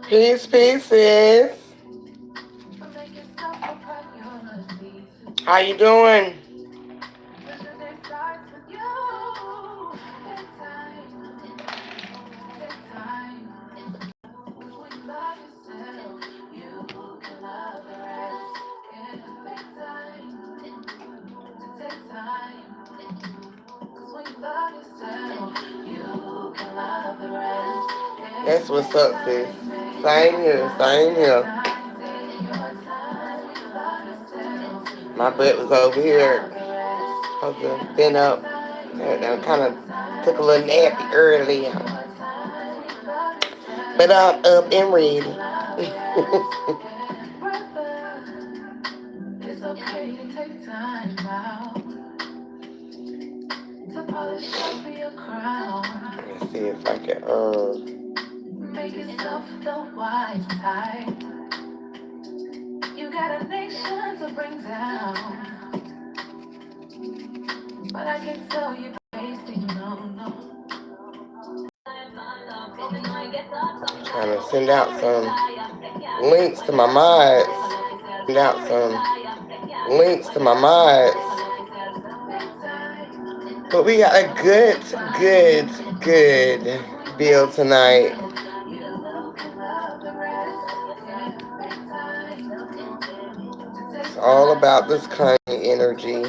Peace, pieces. How you doing? That's what's up, sis. Same here, same here. My butt was over here. Supposed to have been up. I kind of took a little nappy early. But I'm up and ready. Let's see if I can make yourself the wise type. You got a nation to bring down, but I can tell you wasting no. Trying to send out some links to my mods. Send out some links to my mods. But we got a good build tonight. It's all about this kind of energy.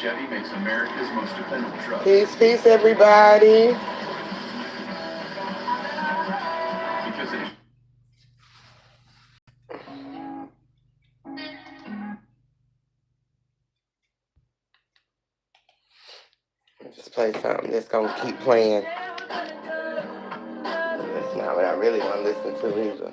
Chevy makes America's most dependable truck. Peace, everybody. Because it just play something that's gonna keep playing. That's not what I really want to listen to either.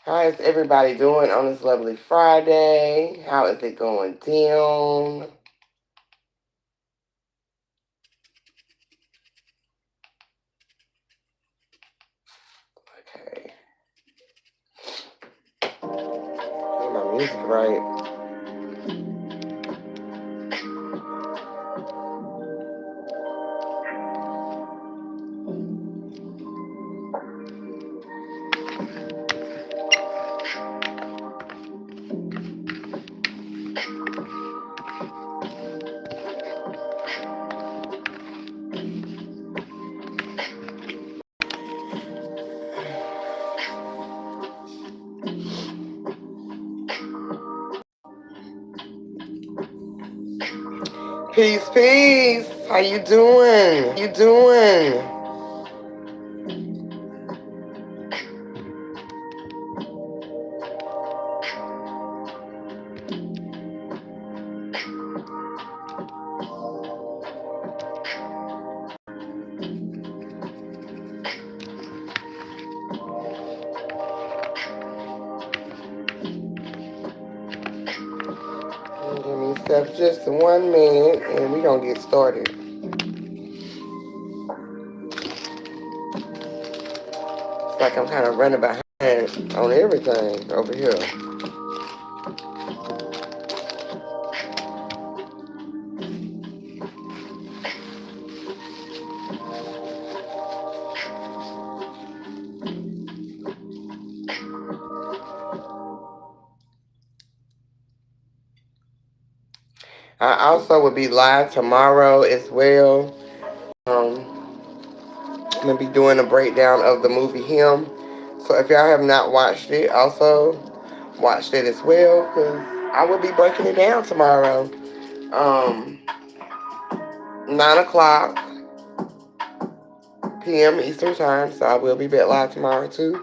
How is everybody doing on this lovely Friday? How is it going down? Okay. Get my music right. Peace. How you doing? Give me yourself just 1 minute and we're going to get started. It's like I'm kind of running behind on everything over here. I also will be live tomorrow as well. I'm going to be doing a breakdown of the movie Him. So if y'all have not watched it, also watch it as well, because I will be breaking it down tomorrow. 9 o'clock p.m. Eastern Time, so I will be back live tomorrow too.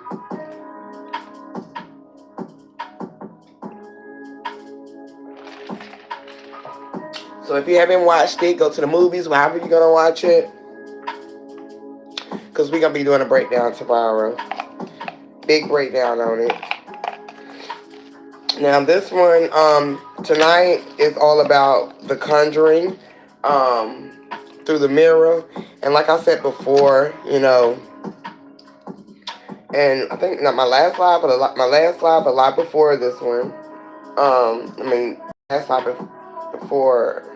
So if you haven't watched it, go to the movies, however you're going to watch it, because we're going to be doing a breakdown tomorrow. Big breakdown on it. Now this one, tonight is all about the conjuring, through the mirror. And like I said before, and I think not my last live, but a lot before this one. Last live before,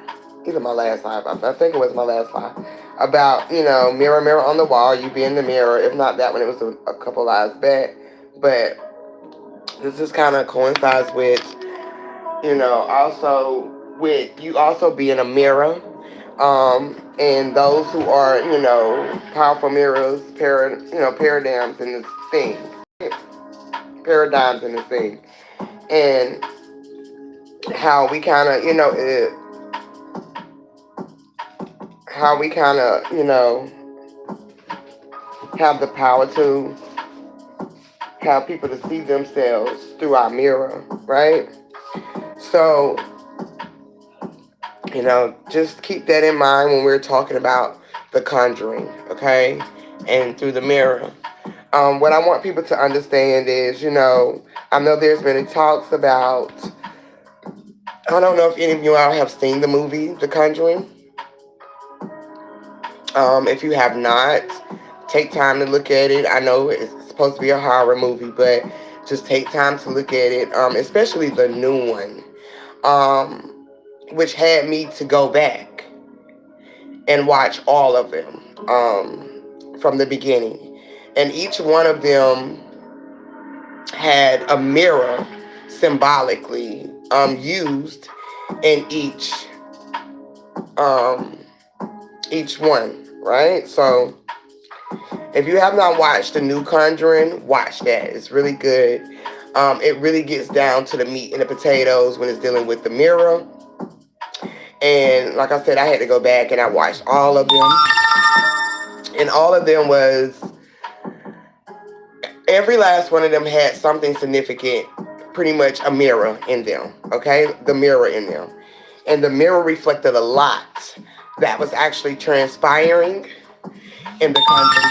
either my last live, I think it was my last live, about, mirror, mirror on the wall, you be in the mirror. If not that one, it was a couple lives back. But this just kind of coincides with, also with you also being a mirror. And those who are, powerful mirrors, paradigms in this thing. Paradigms in this thing. And how we kind of, have the power to have people to see themselves through our mirror, right? So, just keep that in mind when we're talking about the conjuring, okay? And through the mirror. What I want people to understand is, I know there's been talks about, I don't know if any of you all have seen the movie, The Conjuring. If you have not, take time to look at it. I know it's supposed to be a horror movie, but just take time to look at it, especially the new one, which had me to go back and watch all of them from the beginning. And each one of them had a mirror symbolically used in each one, right? So if you have not watched the new Conjuring, watch that. It's really good. It really gets down to the meat and the potatoes when it's dealing with the mirror. And like I said, I had to go back and I watched all of them. And all of them was, every last one of them had something significant, pretty much a mirror in them, okay? The mirror in them. And the mirror reflected a lot that was actually transpiring in the Conjuring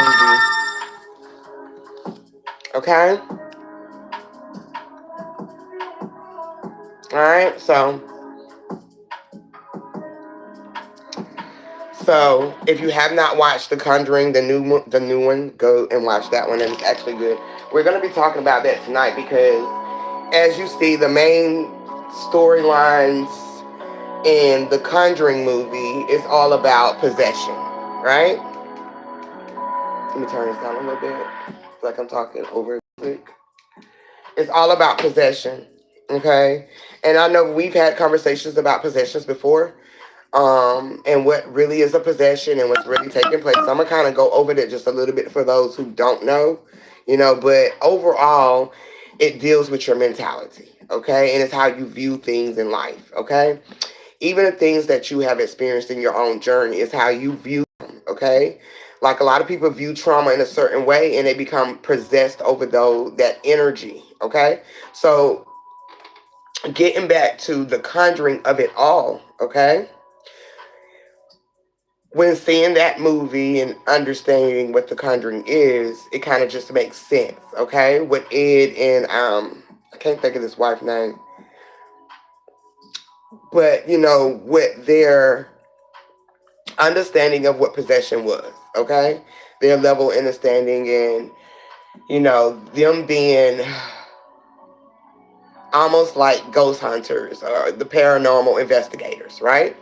movie. Okay? Alright, so if you have not watched The Conjuring, the new one, go and watch that one. It's actually good. We're going to be talking about that tonight because, as you see, the main storylines in the Conjuring movie is all about possession, right? Let me turn this down a little bit. I feel like I'm talking over quick. It's all about possession, okay? And I know we've had conversations about possessions before, and what really is a possession and what's really taking place. So I'm gonna kind of go over that just a little bit for those who don't know, but overall, it deals with your mentality, okay? And it's how you view things in life, okay? Even the things that you have experienced in your own journey is how you view them, okay? Like a lot of people view trauma in a certain way and they become possessed over that energy, okay? So getting back to the conjuring of it all, okay? When seeing that movie and understanding what The Conjuring is, it kind of just makes sense, okay? With Ed and I can't think of his wife's name. but what their understanding of what possession was. Okay, their level of understanding, and them being almost like ghost hunters or the paranormal investigators, right?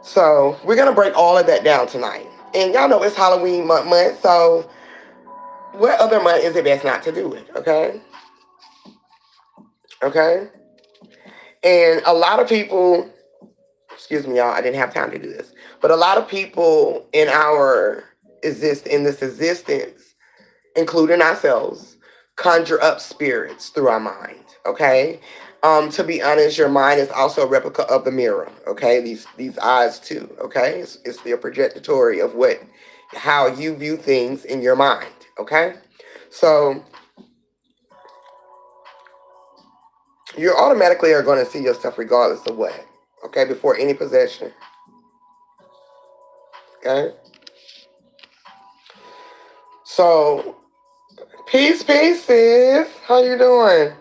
So we're gonna break all of that down tonight. And y'all know it's Halloween month, so what other month is it best not to do it? Okay, okay. And a lot of people, excuse me, y'all, I didn't have time to do this, but a lot of people in this existence, including ourselves, conjure up spirits through our mind. Okay. To be honest, your mind is also a replica of the mirror. Okay, these eyes too. Okay, it's the projectory of how you view things in your mind. Okay, so you automatically are going to see yourself regardless of what. Okay, before any possession. Okay, so peace, sis. How you doing?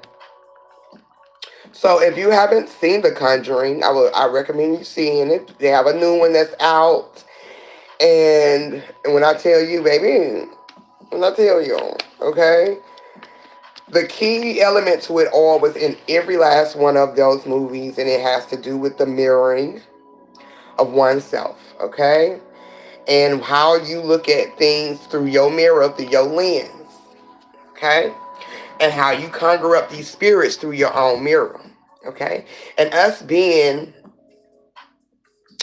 So if you haven't seen The Conjuring, I recommend you seeing it. They have a new one that's out, and when I tell you, baby, when I tell you, okay, the key element to it all was in every last one of those movies, and it has to do with the mirroring of oneself, okay, and how you look at things through your mirror, through your lens, okay, and how you conjure up these spirits through your own mirror, okay, and us being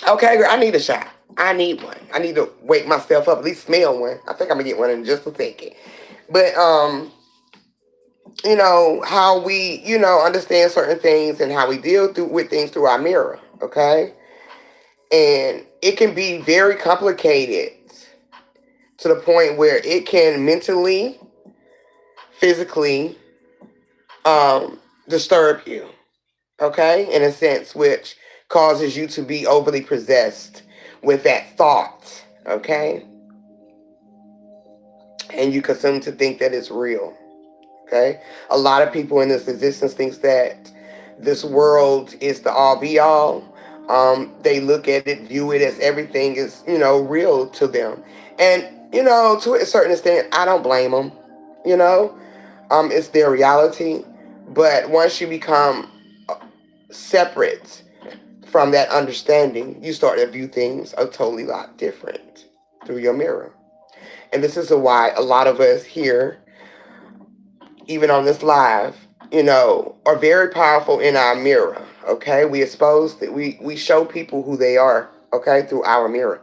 okay, girl, I need a shot. I need one. I need to wake myself up, at least smell one. I think I'm gonna get one in just a second. But how we, understand certain things and how we deal with things through our mirror, okay? And it can be very complicated to the point where it can mentally, physically disturb you, okay? In a sense, which causes you to be overly possessed with that thought, okay? And you consume to think that it's real. Okay, a lot of people in this existence thinks that this world is the all be all. They look at it, view it as everything is real to them, and to a certain extent, I don't blame them. You know, it's their reality. But once you become separate from that understanding, you start to view things a totally lot different through your mirror. And this is why a lot of us here, even on this live, are very powerful in our mirror. Okay, we expose that we show people who they are. Okay, through our mirror,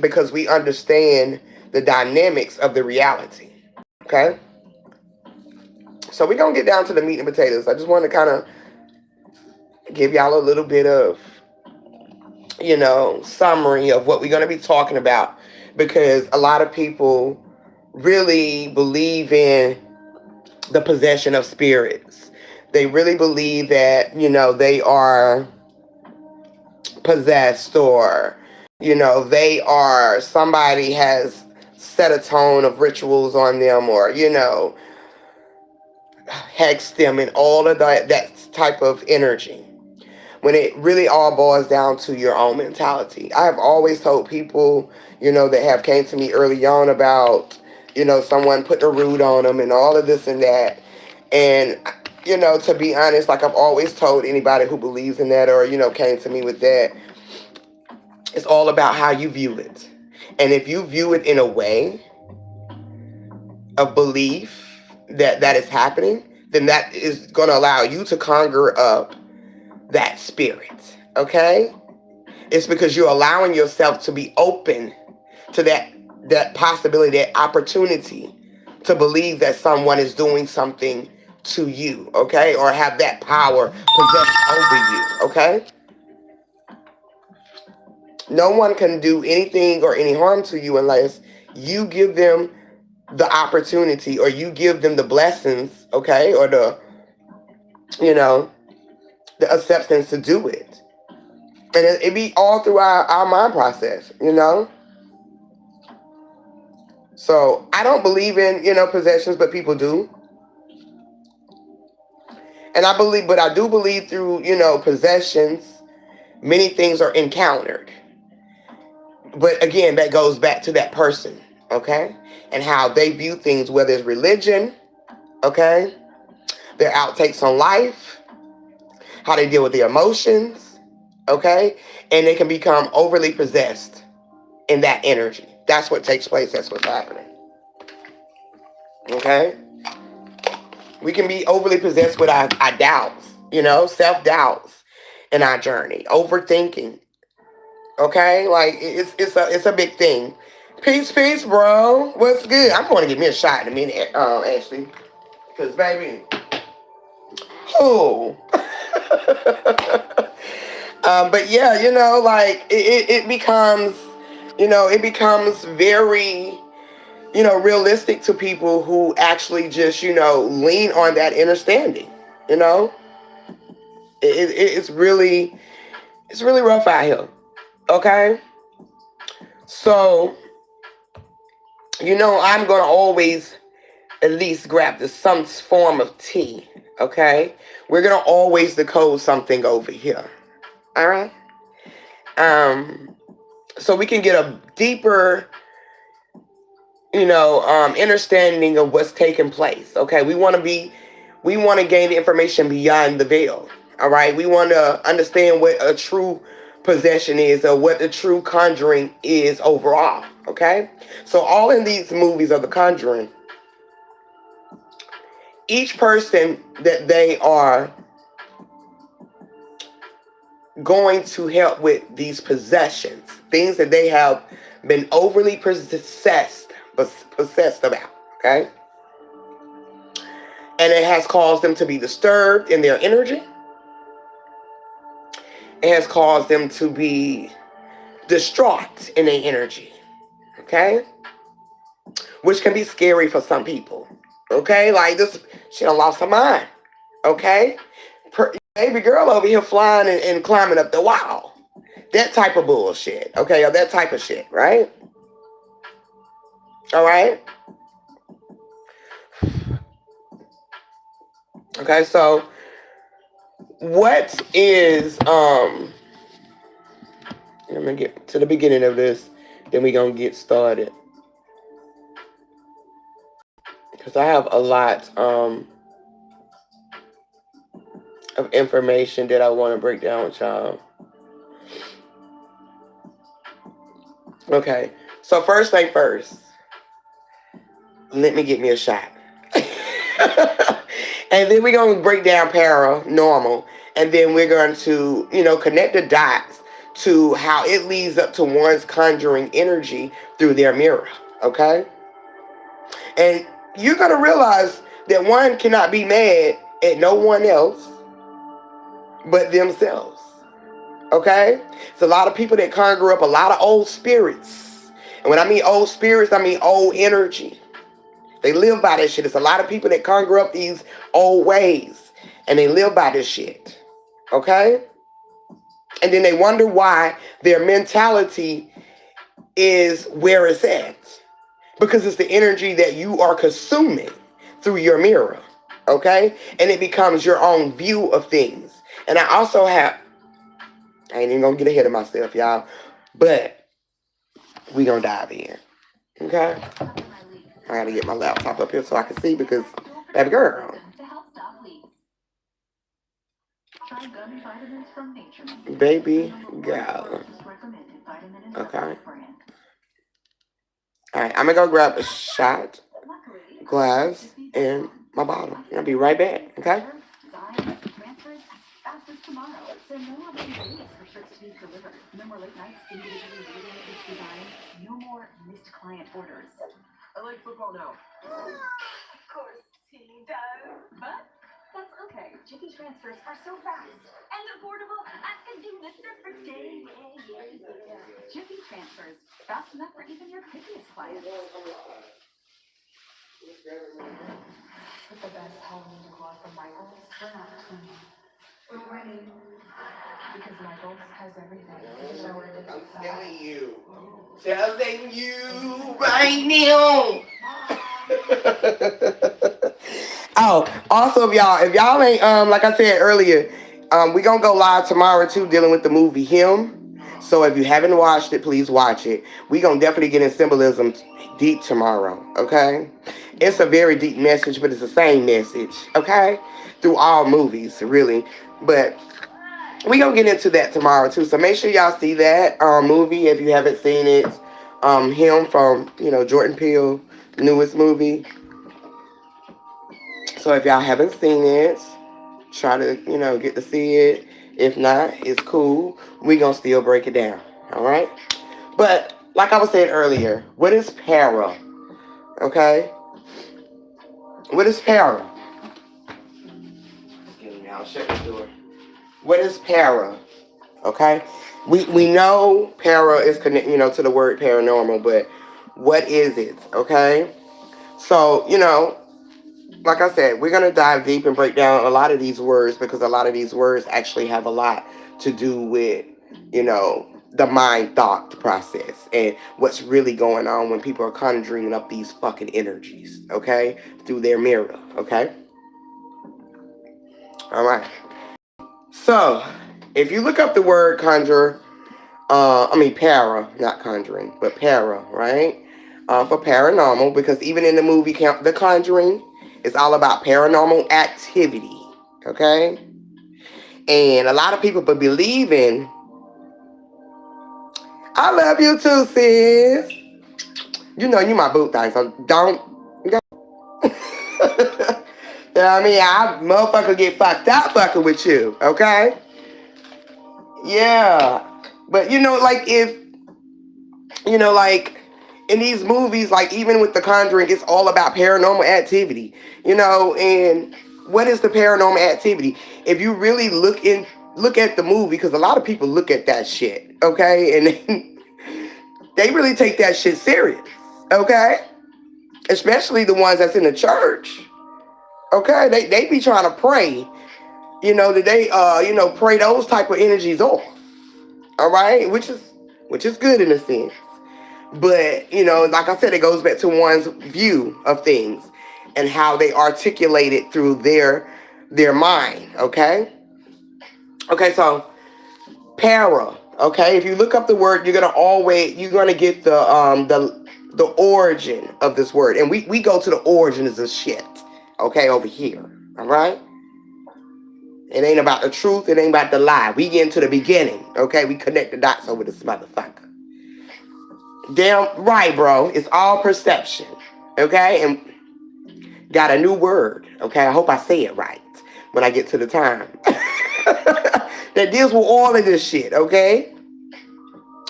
because we understand the dynamics of the reality. Okay, so we're gonna get down to the meat and potatoes. I just want to kind of give y'all a little bit of summary of what we're gonna be talking about, because a lot of people really believe in the possession of spirits. They really believe that, they are possessed, or, they are, somebody has set a tone of rituals on them, or, hex them, and all of that type of energy. When it really all boils down to your own mentality. I have always told people, that have came to me early on about, someone put the root on them and all of this and that. And, to be honest, like I've always told anybody who believes in that, or, came to me with that, it's all about how you view it. And if you view it in a way of belief that is happening, then that is going to allow you to conjure up that spirit. Okay? It's because you're allowing yourself to be open to that possibility, that opportunity to believe that someone is doing something to you, okay? Or have that power possessed over you, okay? No one can do anything or any harm to you unless you give them the opportunity, or you give them the blessings, okay? Or you know, the acceptance to do it. And it be all through our mind process. So I don't believe in, possessions, but people do. And I believe, but I do believe through, possessions, many things are encountered. But again, that goes back to that person, okay? And how they view things, whether it's religion, okay? Their outtakes on life, how they deal with their emotions, okay? And they can become overly possessed in that energy. That's what takes place. That's what's happening, okay? We can be overly possessed with our doubts, self-doubts in our journey, overthinking, okay? Like, it's a big thing. Peace, peace, bro. What's good? I'm going to give me a shot in a minute, Ashley. Because, baby, oh. But yeah, like it becomes, it becomes very, realistic to people who actually just, lean on that understanding. You know, it's really rough out here. Okay, so I'm gonna always at least grab some form of tea. Okay, we're gonna always decode something over here. All right. Um, so we can get a deeper, understanding of what's taking place. Okay, we want to gain the information beyond the veil. All right, we want to understand what a true possession is, or what the true conjuring is overall. Okay, so all in these movies of the conjuring, each person that they are going to help with these possessions, things that they have been overly possessed about. Okay, and it has caused them to be disturbed in their energy. It has caused them to be distraught in their energy. Okay, which can be scary for some people. Okay, like this, she done lost her mind. Okay, baby girl over here flying and climbing up the wall. That type of bullshit. Okay, or that type of shit, right? All right. Okay, so what is I'm gonna get to the beginning of this, then we gonna get started. Because I have a lot of information that I want to break down with y'all. Okay, so first thing first, let me get me a shot. And then we're going to break down paranormal, and then we're going to, connect the dots to how it leads up to one's conjuring energy through their mirror. Okay, and you're going to realize that one cannot be mad at no one else but themselves. Okay, it's a lot of people that conjure up a lot of old spirits, and when I mean old spirits, I mean old energy. They live by this shit. It's a lot of people that conjure up these old ways, and they live by this shit. Okay? And then they wonder why their mentality is where it's at. Because it's the energy that you are consuming through your mirror. Okay? And it becomes your own view of things. And I also have, I ain't even gonna get ahead of myself, y'all, but we gonna dive in. Okay? I gotta get my laptop up here so I can see, because, baby girl. Baby girl. Okay. Alright, I'm gonna go grab a shot, glass, and my bottle. And I'll be right back, okay? I like football now. Of course he does. But that's okay. Chicky transfers are so fast and affordable. I can do this every day. Yeah. Chicky transfers. Fast enough for even your pickiest clients. With the best Halloween decor from Michaels, we're not clean. We're ready. Because Michaels has everything. I'm telling you. Telling you right now. Oh, also, if y'all ain't like I said earlier, we gonna go live tomorrow too, dealing with the movie Him. So if you haven't watched it, please watch it. We gonna definitely get in symbolism deep tomorrow. Okay, it's a very deep message, but it's the same message. Okay, through all movies, really. But we gonna get into that tomorrow too. So make sure y'all see that movie if you haven't seen it. Him from Jordan Peele, newest movie. So if y'all haven't seen it, try to, get to see it. If not, it's cool. We gonna still break it down. All right. But like I was saying earlier, what is para? Okay. What is para? Excuse me, I'll shut the door. What is para? Okay. We know para is connected, to the word paranormal, but what is it? Okay. So, like I said, we're going to dive deep and break down a lot of these words because a lot of these words actually have a lot to do with, the mind thought process and what's really going on when people are conjuring up these fucking energies, okay, through their mirror, okay? All right. So, if you look up the word conjure, para, not conjuring, but para, right? For paranormal, because even in the movie The Conjuring, it's all about paranormal activity, okay? And a lot of people believe in, I love you too, sis. You my boot thing, so don't. You know what I mean? I motherfucker get fucked up fucking with you, okay? Yeah. But like if like in these movies, like even with The Conjuring, it's all about paranormal activity, and what is the paranormal activity? If you really look at the movie, because a lot of people look at that shit, okay, and they really take that shit serious, okay, especially the ones that's in the church, okay, they be trying to pray, that they pray those type of energies off, all right, which is good in a sense. But, like I said, it goes back to one's view of things and how they articulate it through their mind, okay? Okay, so para, okay? If you look up the word, you're gonna get the origin of this word. And we go to the origins of shit, okay, over here. All right? It ain't about the truth, it ain't about the lie. We get into the beginning, okay? We connect the dots over this motherfucker. Damn right, bro. It's all perception. Okay? And got a new word. Okay? I hope I say it right when I get to the time. That deals with all of this shit. Okay?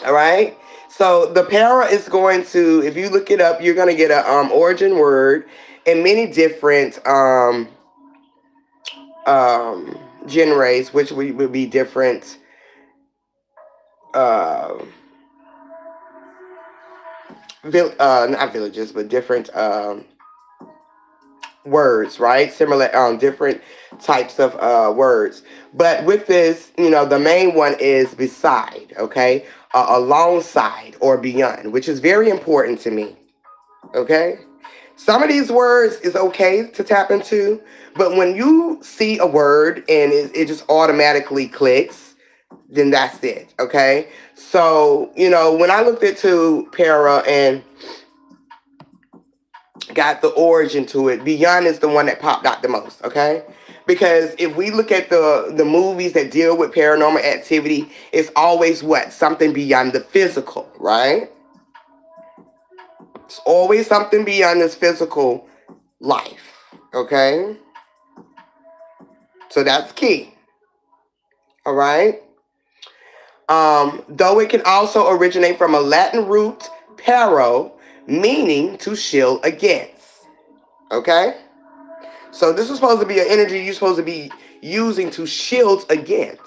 Alright? So the para is going to, if you look it up, you're going to get a origin word in many different genres, which would be different uh, not villages, but different words, right? Similar, different types of words. But with this, the main one is beside, okay? Alongside or beyond, which is very important to me, okay? Some of these words is okay to tap into, but when you see a word and it just automatically clicks, then that's it, okay? So, when I looked into para and got the origin to it, beyond is the one that popped out the most, okay? Because if we look at the movies that deal with paranormal activity, it's always what? Something beyond the physical, right? It's always something beyond this physical life, okay? So that's key, all right? Though it can also originate from a Latin root, pero, meaning to shield against, okay? So this is supposed to be an energy you're supposed to be using to shield against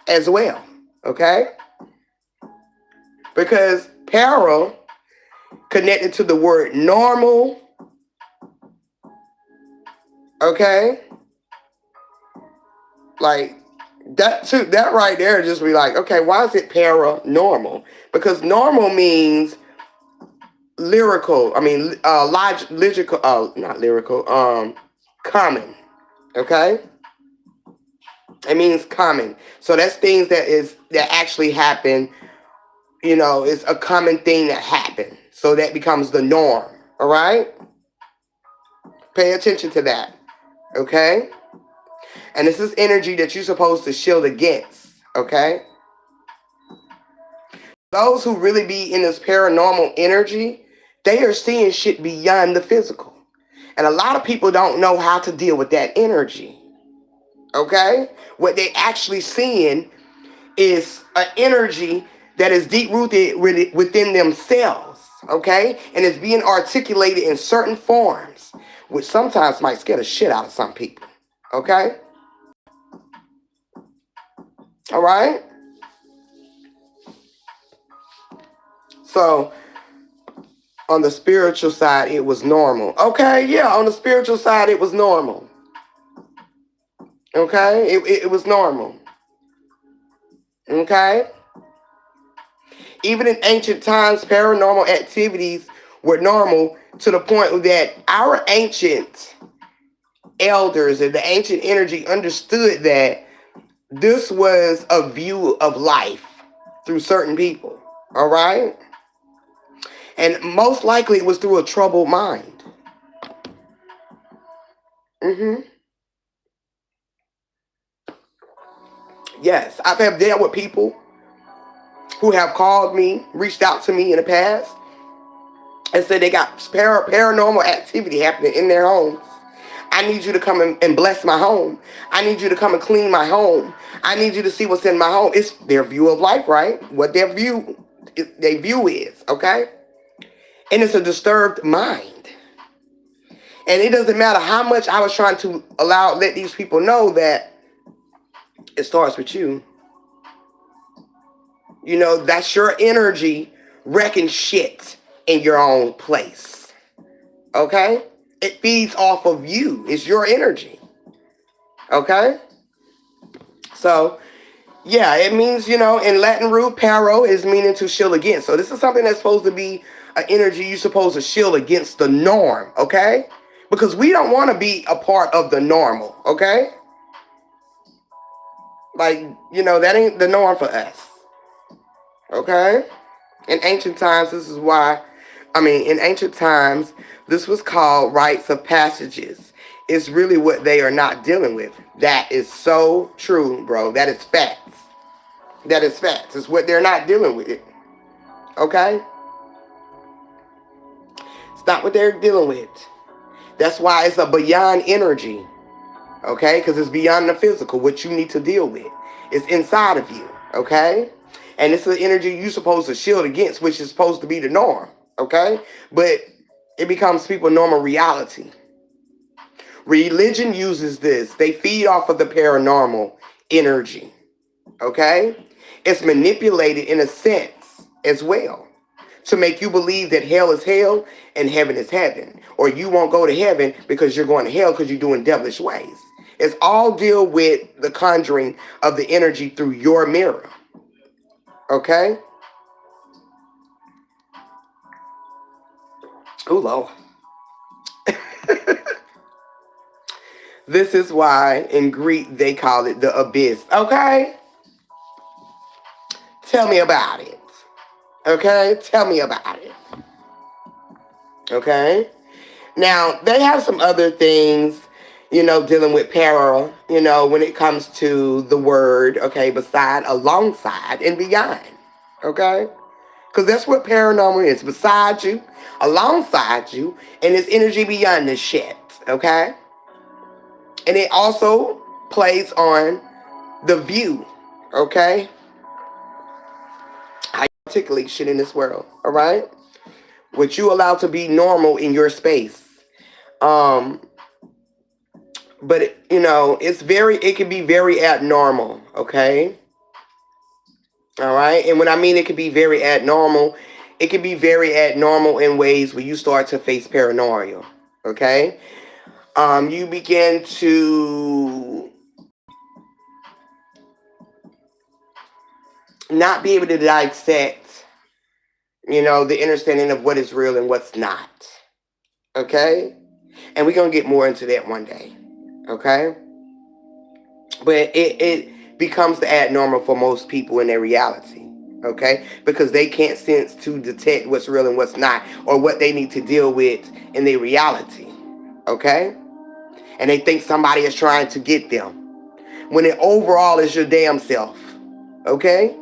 as well, okay? Because para connected to the word normal, okay? Like that right there just be like, okay, why is it paranormal? Because normal means lyrical. I mean, logical. Not lyrical. common. Okay? It means common. So that's things that actually happen. It's a common thing that happened. So that becomes the norm. All right? Pay attention to that. Okay? And this is energy that you're supposed to shield against. Okay? Those who really be in this paranormal energy, they are seeing shit beyond the physical. And a lot of people don't know how to deal with that energy. Okay? What they actually seeing is an energy that is deep rooted within themselves. Okay? And it's being articulated in certain forms, which sometimes might scare the shit out of some people. Okay? All right? So, on the spiritual side, it was normal. Okay, yeah, on the spiritual side, it was normal. Okay? It was normal. Okay? Even in ancient times, paranormal activities were normal to the point that our ancient elders and the ancient energy understood that this was a view of life through certain people. All right? And most likely it was through a troubled mind. Mm-hmm. Yes, I've had dealt with people who have called me, reached out to me in the past, and said they got paranormal activity happening in their homes. I need you to come and bless my home. I need you to come and clean my home. I need you to see what's in my home. It's their view of life, right? What their view is, okay? And it's a disturbed mind. And it doesn't matter how much I was trying to let these people know that it starts with you. That's your energy wrecking shit in your own place. Okay? It feeds off of you. It's your energy. Okay? So, yeah, it means, in Latin root, paro is meaning to shield against. So this is something that's supposed to be an energy you're supposed to shield against the norm. Okay? Because we don't want to be a part of the normal. Okay? Like, that ain't the norm for us. Okay? In ancient times, in ancient times, this was called rites of passages. It's really what they are not dealing with. That is so true, bro. That is facts. That is facts. It's what they're not dealing with. Okay? It's not what they're dealing with. That's why it's a beyond energy. Okay? Because it's beyond the physical, what you need to deal with. It's inside of you. Okay? And it's the energy you're supposed to shield against, which is supposed to be the norm. Okay? But it becomes people's normal reality. Religion uses this. They feed off of the paranormal energy. Okay? It's manipulated in a sense as well to make you believe that hell is hell and heaven is heaven. Or you won't go to heaven because you're going to hell because you're doing devilish ways. It's all deal with the conjuring of the energy through your mirror. Okay? Ooh, Lord. This is why in Greek they call it the abyss. Okay? Tell me about it. Okay? Tell me about it. Okay? Now, they have some other things, dealing with para, when it comes to the word, okay, beside, alongside, and beyond. Okay? Because that's what paranormal is. Beside you, alongside you, and it's energy beyond this shit. Okay? And it also plays on the view. Okay? How you articulate shit in this world. Alright? What you allow to be normal in your space. But it can be very abnormal, okay? All right? And when I mean it can be very abnormal, it can be very abnormal in ways where you start to face paranoia, okay? You begin to not be able to dissect, the understanding of what is real and what's not, okay? And we're going to get more into that one day. Okay? But it becomes the abnormal for most people in their reality. Okay? Because they can't sense to detect what's real and what's not, or what they need to deal with in their reality. Okay? And they think somebody is trying to get them, when it overall is your damn self. Okay?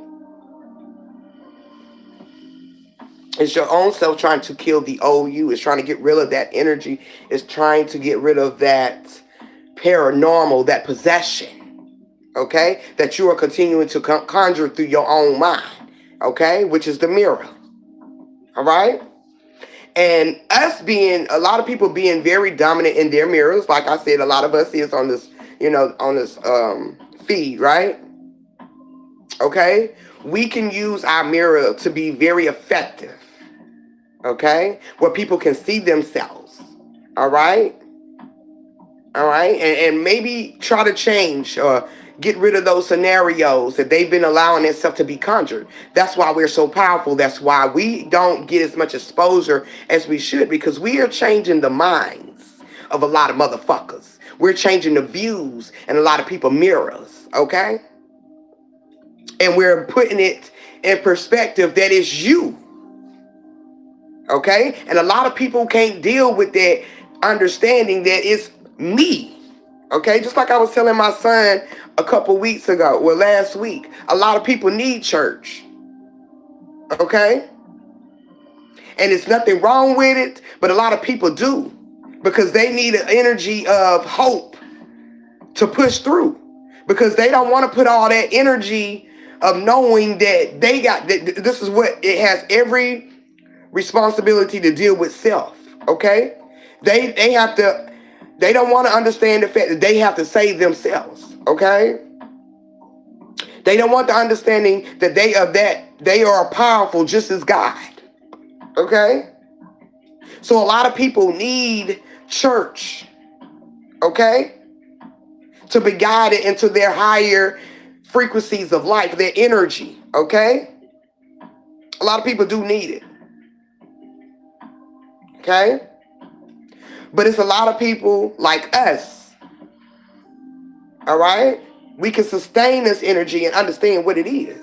It's your own self trying to kill the old you. It's trying to get rid of that energy. It's trying to get rid of that paranormal, that possession. Okay? That you are continuing to conjure through your own mind. Okay? Which is the mirror. Alright? And us being, a lot of people being very dominant in their mirrors, like I said, a lot of us is on this, on this feed, right? Okay? We can use our mirror to be very effective. Okay? Where people can see themselves. Alright? Alright? And maybe try to change or get rid of those scenarios that they've been allowing themselves to be conjured. That's why we're so powerful. That's why we don't get as much exposure as we should, because we are changing the minds of a lot of motherfuckers. We're changing the views and a lot of people mirrors. Okay? And we're putting it in perspective that is you. Okay? And a lot of people can't deal with that understanding that it's me. Okay? Just like I was telling my son a couple weeks ago, well, last week, a lot of people need church. Okay? And it's nothing wrong with it, but a lot of people do, because they need an energy of hope to push through, because they don't want to put all that energy of knowing that they got that. This is what it has every responsibility to deal with self. Okay? They have to, they don't want to understand the fact that they have to save themselves. Okay? They don't want the understanding that they are powerful just as God. Okay? So a lot of people need church. Okay? To be guided into their higher frequencies of life, their energy. Okay? A lot of people do need it. Okay? But it's a lot of people like us. All right? We can sustain this energy and understand what it is.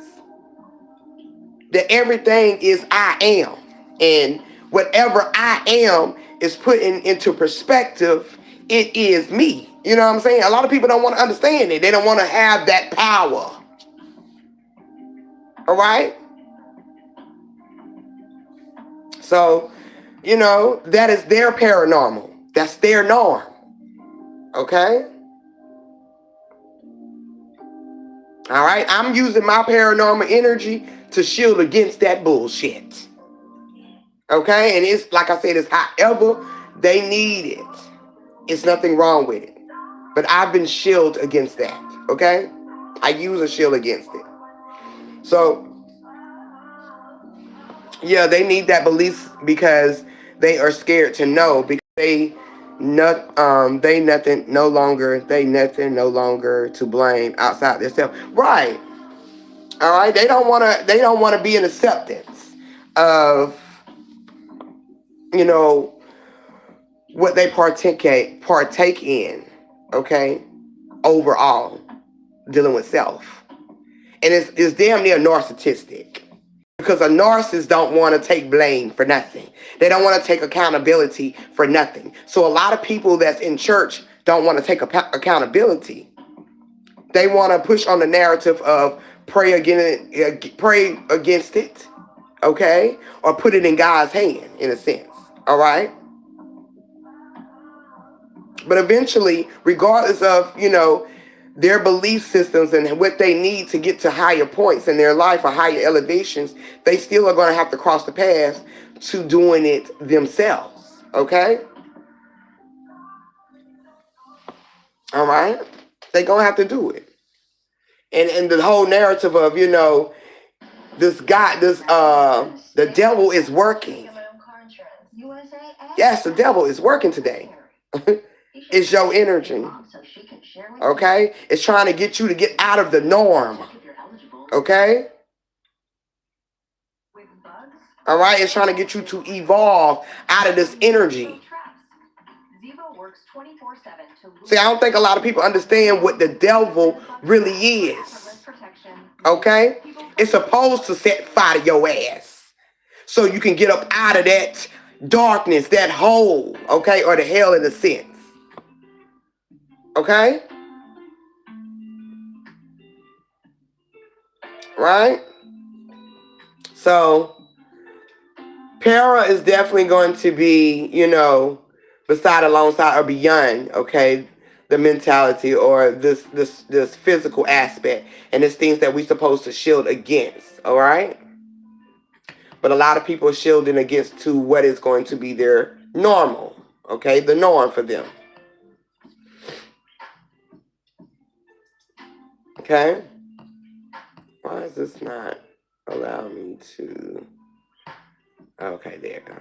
That everything is I am. And whatever I am is putting into perspective, it is me. You know what I'm saying? A lot of people don't want to understand it. They don't want to have that power. All right? So, that is their paranormal. That's their norm. Okay? All right? I'm using my paranormal energy to shield against that bullshit. Okay? And it's, like I said, it's however they need it. It's nothing wrong with it. But I've been shielded against that. Okay? I use a shield against it. So, yeah, they need that belief because they are scared to know, because they nothing no longer to blame outside themselves. Right. All right. They don't want to be in acceptance of what they partake in. Okay. Overall, dealing with self, and it's damn near narcissistic. Because a narcissist don't want to take blame for nothing. They don't want to take accountability for nothing. So a lot of people that's in church don't want to take accountability. They want to push on the narrative of pray against it, okay? Or put it in God's hand, in a sense, all right? But eventually, regardless of, their belief systems and what they need to get to higher points in their life or higher elevations, they still are going to have to cross the path to doing it themselves. Okay? All right? They're going to have to do it. And the whole narrative of, the devil is working. Yes, the devil is working today. It's your energy. Okay? It's trying to get you to get out of the norm. Okay? All right? It's trying to get you to evolve out of this energy. See, I don't think a lot of people understand what the devil really is. Okay? It's supposed to set fire to your ass so you can get up out of that darkness, that hole, okay? Or the hell in a sense. Okay? Right? So, para is definitely going to be, beside, alongside, or beyond, okay, the mentality or this physical aspect. And it's things that we're supposed to shield against, all right? But a lot of people are shielding against to what is going to be their normal, okay, the norm for them. Okay? Why is this not allowing me to... Okay, there you go.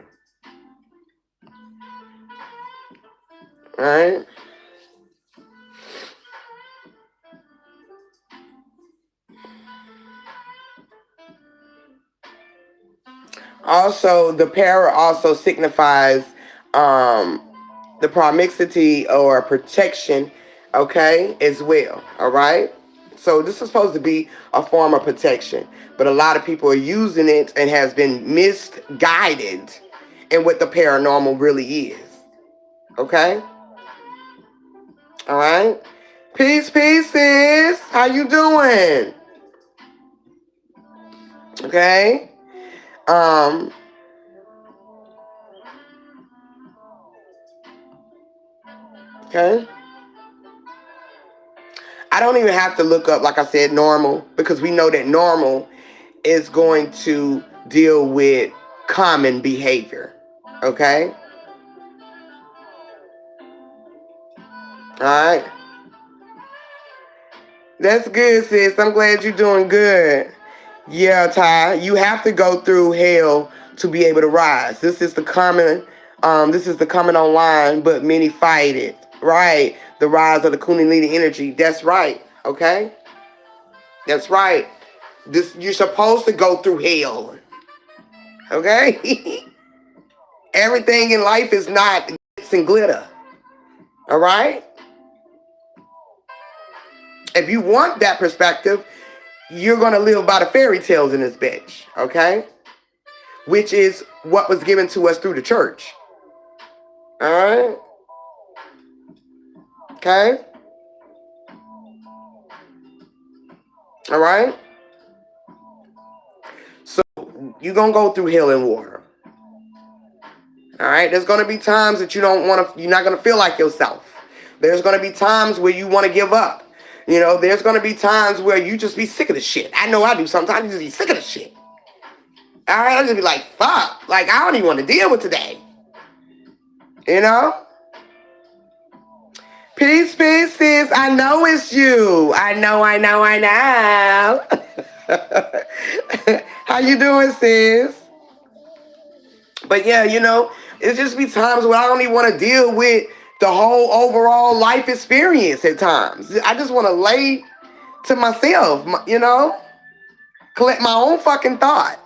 All right? Also, the para also signifies the proximity or protection, okay, as well, all right? So this is supposed to be a form of protection, but a lot of people are using it and has been misguided in what the paranormal really is, okay? All right? Peace, peace, sis. How you doing? Okay? Okay? I don't even have to look up, like I said, normal, because we know that normal is going to deal with common behavior. Okay? Alright? That's good, sis. I'm glad you're doing good. Yeah, Ty. You have to go through hell to be able to rise. This is the coming online, but many fight it. Right? The rise of the Kundalini energy. That's right. Okay? That's right. You're supposed to go through hell. Okay? Everything in life is not glitz and glitter. All right? If you want that perspective, you're going to live by the fairy tales in this bitch. Okay? Which is what was given to us through the church. All right? Okay? All right? So, you're going to go through hell and water. All right? There's going to be times that you're not going to feel like yourself. There's going to be times where you want to give up. There's going to be times where you just be sick of the shit. I know I do sometimes. You just be sick of the shit. All right? I just be like, fuck. Like, I don't even want to deal with today. Peace, peace, sis. I know it's you. I know. How you doing, sis? But yeah, it just be times where I don't even want to deal with the whole overall life experience at times. I just want to lay to myself, collect my own fucking thoughts.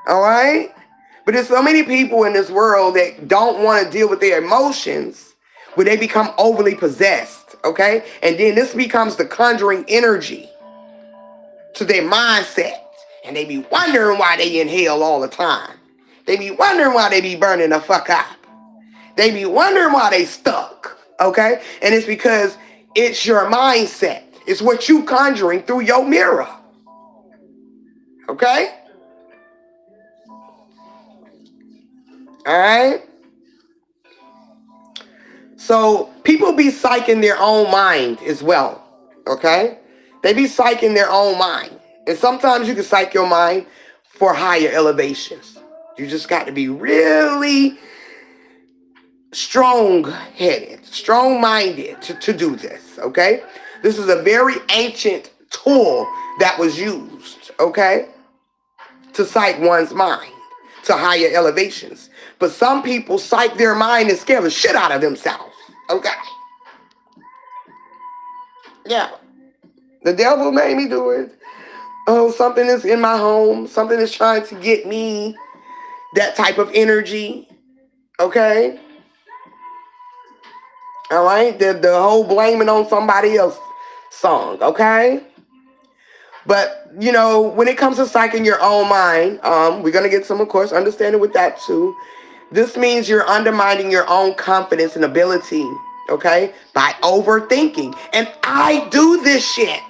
All right? But there's so many people in this world that don't want to deal with their emotions where they become overly possessed, okay? And then this becomes the conjuring energy to their mindset. And they be wondering why they in hell all the time. They be wondering why they be burning the fuck up. They be wondering why they stuck, okay? And it's because it's your mindset. It's what you conjuring through your mirror, okay? All right? So people be psyching their own mind as well, okay? They be psyching their own mind. And sometimes you can psych your mind for higher elevations. You just got to be really strong-headed, strong-minded to do this, okay? This is a very ancient tool that was used, okay? To psych one's mind to higher elevations. But some people psych their mind and scare the shit out of themselves, okay? Yeah. The devil made me do it. Oh, something is in my home. Something is trying to get me. That type of energy. Okay? All right, the whole blaming on somebody else song, okay? But you know, when it comes to psyching your own mind, we're gonna get some, of course, understanding with that too. This means you're undermining your own confidence and ability, okay, by overthinking. And I do this shit.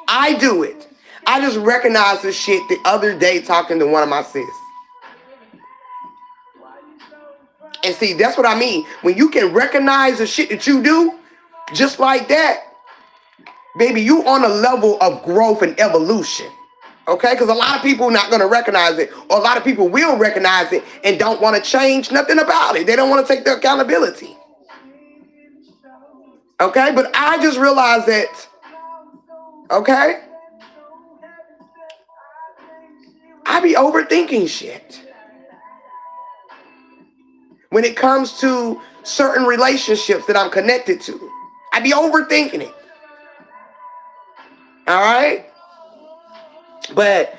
I do it. I just recognized this shit the other day talking to one of my sis. And see, that's what I mean. When you can recognize the shit that you do, just like that, baby, you on a level of growth and evolution. Okay? Because a lot of people are not going to recognize it. Or a lot of people will recognize it and don't want to change nothing about it. They don't want to take the accountability. Okay? But I just realized that, okay, I be overthinking shit. When it comes to certain relationships that I'm connected to, I be overthinking it. All right? But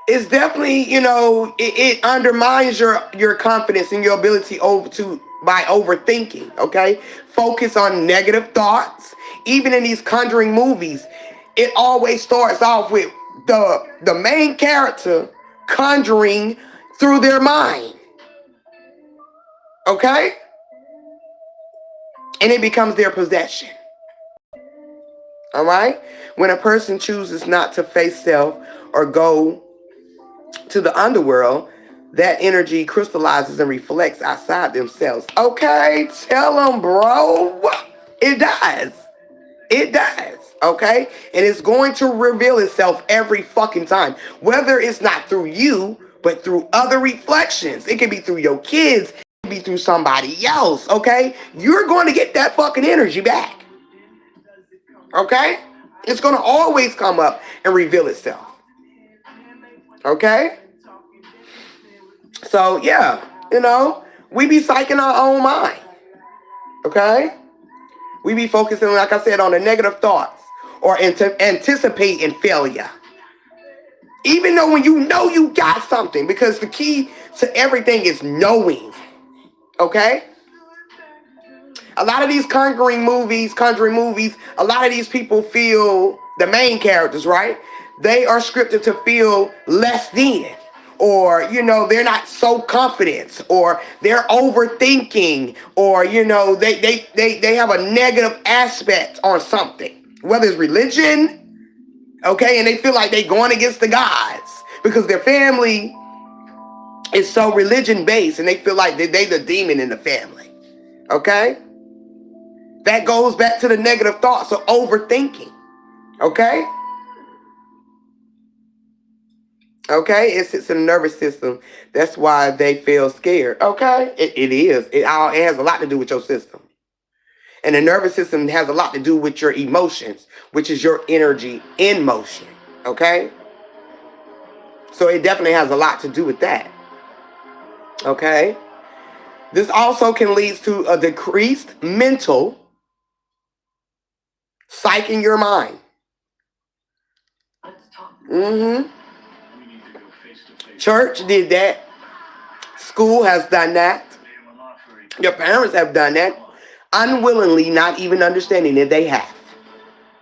it's definitely, you know, it undermines your confidence and your ability by overthinking, okay? Focus on negative thoughts. Even in these conjuring movies, it always starts off with the main character conjuring through their mind. Okay? And it becomes their possession. All right? When a person chooses not to face self or go to the underworld, that energy crystallizes and reflects outside themselves. Okay, tell them, bro. It does. It does. Okay? And it's going to reveal itself every fucking time. Whether it's not through you, but through other reflections. It could be through your kids. It could be through somebody else. Okay? You're going to get that fucking energy back. Okay? It's going to always come up and reveal itself. Okay? So, yeah, you know, we be psyching our own mind. Okay? We be focusing, like I said, on the negative thoughts or anticipating failure. Even though when you know you got something, because the key to everything is knowing. Okay? A lot of these conjuring movies, a lot of these people feel, the main characters, right? They are scripted to feel less than. Or, you know, they're not so confident, or they're overthinking, or, you know, they have a negative aspect on something. Whether it's religion, okay, and they feel like they're going against the gods because their family is so religion based and they feel like they the demon in the family. Okay? That goes back to the negative thoughts of overthinking. Okay? Okay? It sits in the nervous system. That's why they feel scared. Okay? It is. It has a lot to do with your system. And the nervous system has a lot to do with your emotions, which is your energy in motion. Okay? So it definitely has a lot to do with that. Okay? This also can lead to a decreased mental psych in your mind. Mm-hmm. Church did that. School has done that. Your parents have done that. Unwillingly, not even understanding that they have.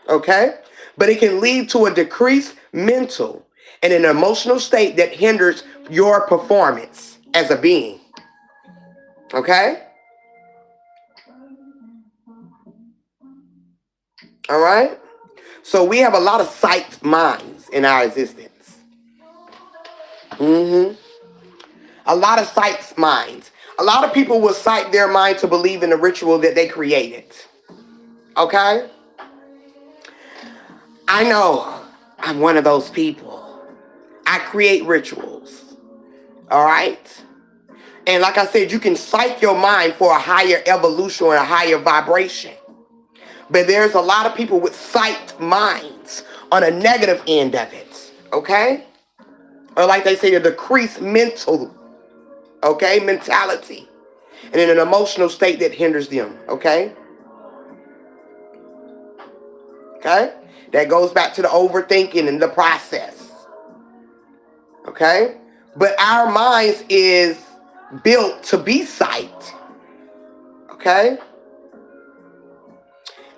Okay? But it can lead to a decreased mental and an emotional state that hinders your performance as a being. Okay? All right? So we have a lot of psyched minds in our existence. Mm-hmm. A lot of psyched minds. A lot of people will psych their mind to believe in the ritual that they created. Okay? I know I'm one of those people. I create rituals. All right? And like I said, you can psych your mind for a higher evolution or a higher vibration. But there's a lot of people with psyched minds on a negative end of it. Okay? Or like they say, a decreased mental, okay, mentality. And in an emotional state that hinders them. Okay? Okay? That goes back to the overthinking and the process. Okay? But our minds is built to be psyched. Okay?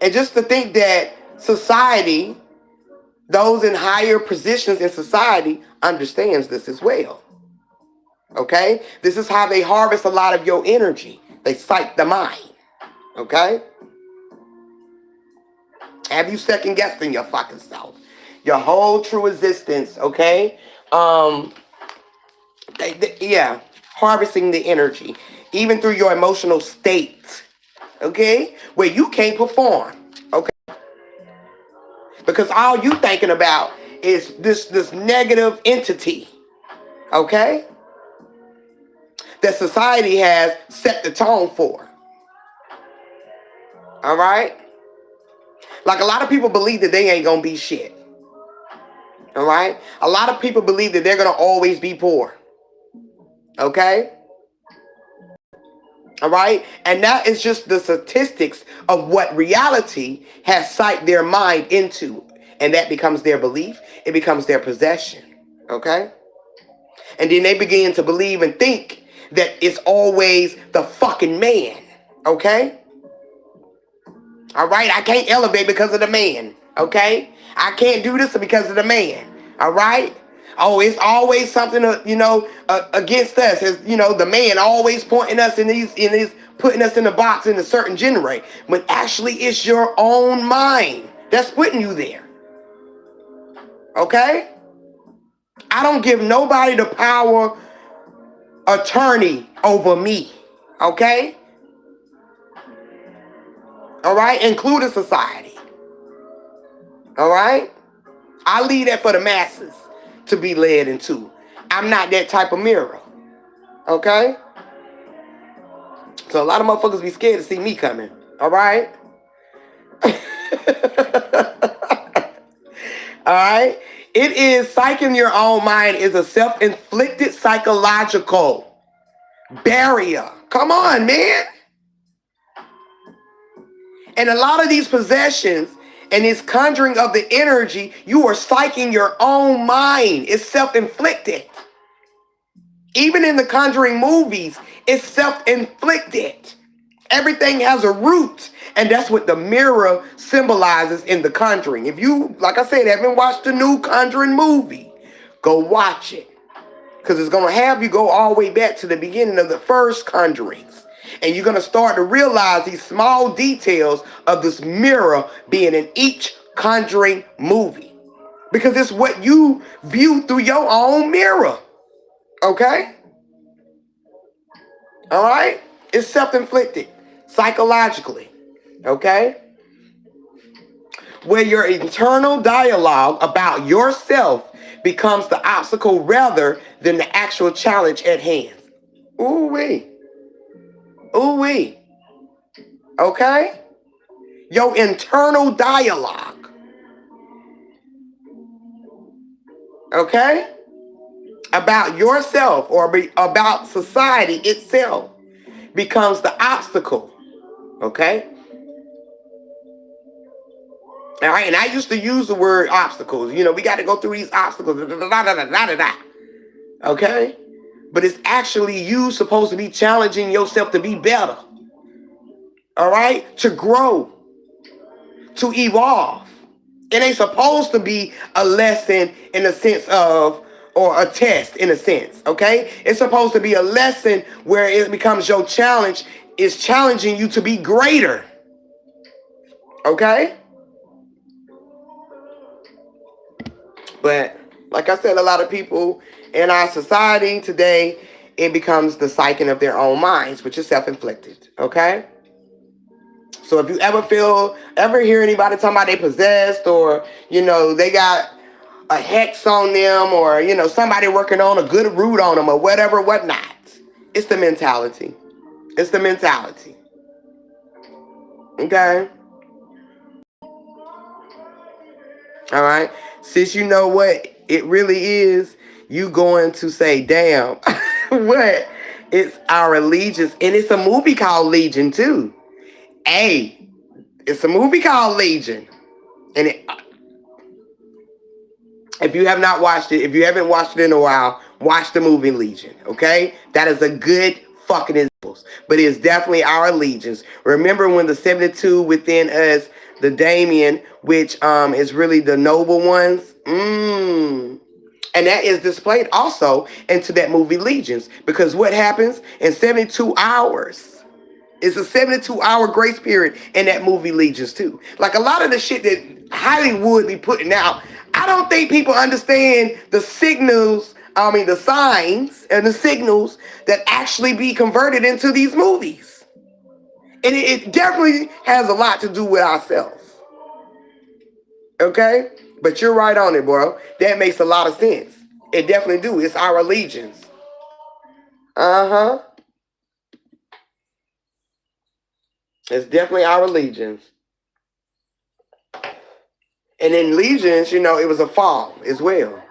And just to think that society, those in higher positions in society, understands this as well. Okay? This is how they harvest a lot of your energy. They psych the mind. Okay? Have you second guessing your fucking self? Your whole true existence, okay? Yeah, harvesting the energy, even through your emotional state, okay? Where you can't perform, okay? Because all you thinking about is this negative entity, okay? That society has set the tone for. All right? Like a lot of people believe that they ain't gonna be shit. All right? A lot of people believe that they're gonna always be poor. Okay? All right? And that is just the statistics of what reality has psyched their mind into. And that becomes their belief. It becomes their possession. Okay? And then they begin to believe and think that it's always the fucking man. Okay? All right? I can't elevate because of the man. Okay? I can't do this because of the man. All right? Oh, it's always something, against us. It's, the man always pointing us in these, putting us in a box in a certain genre. When actually it's your own mind that's putting you there. Okay? I don't give nobody the power attorney over me. Okay? All right? Including society. All right? I leave that for the masses to be led into. I'm not that type of mirror. Okay? So a lot of motherfuckers be scared to see me coming. All right? All right? It is psyching your own mind is a self-inflicted psychological barrier. Come on, man. And a lot of these possessions and this conjuring of the energy, you are psyching your own mind. It's self-inflicted. Even in the Conjuring movies, it's self-inflicted. Everything has a root. And that's what the mirror symbolizes in the Conjuring. If you, like I said, haven't watched the new Conjuring movie, go watch it. Because it's going to have you go all the way back to the beginning of the first Conjurings. And you're going to start to realize these small details of this mirror being in each Conjuring movie. Because it's what you view through your own mirror. Okay? All right? It's self-inflicted. Psychologically. Okay? Where your internal dialogue about yourself becomes the obstacle rather than the actual challenge at hand. Ooh-wee. Ooh-wee. Okay? Your internal dialogue. Okay? About yourself or about society itself becomes the obstacle. Okay? All right, and I used to use the word obstacles. We got to go through these obstacles. Okay? But it's actually you supposed to be challenging yourself to be better. All right? To grow. To evolve. It ain't supposed to be a lesson in the sense of, or a test in a sense, okay? It's supposed to be a lesson where it becomes your challenge, is challenging you to be greater. Okay? But like I said, a lot of people in our society today, it becomes the psyching of their own minds, which is self-inflicted, okay? So if you ever hear anybody talking about they possessed or, they got a hex on them or, somebody working on a good root on them or whatever, whatnot. It's the mentality. It's the mentality. Okay? All right? Since you know what it really is, you going to say, damn, what? It's our allegiance. And it's a movie called Legion, too. Hey, it's a movie called Legion. And if you have not watched it, if you haven't watched it in a while, watch the movie Legion, okay? That is a good fucking example. But it's definitely our allegiance. Remember when the 72 within us The Damien, which is really the noble ones. And that is displayed also into that movie Legions. Because what happens in 72 hours is a 72-hour grace period in that movie Legions too. Like a lot of the shit that Hollywood be putting out, I don't think people understand the signals, the signs and the signals that actually be converted into these movies. And it definitely has a lot to do with ourselves. Okay? But you're right on it, bro. That makes a lot of sense. It definitely do. It's our allegiance. Uh-huh. It's definitely our allegiance. And in Legions, it was a fall as well.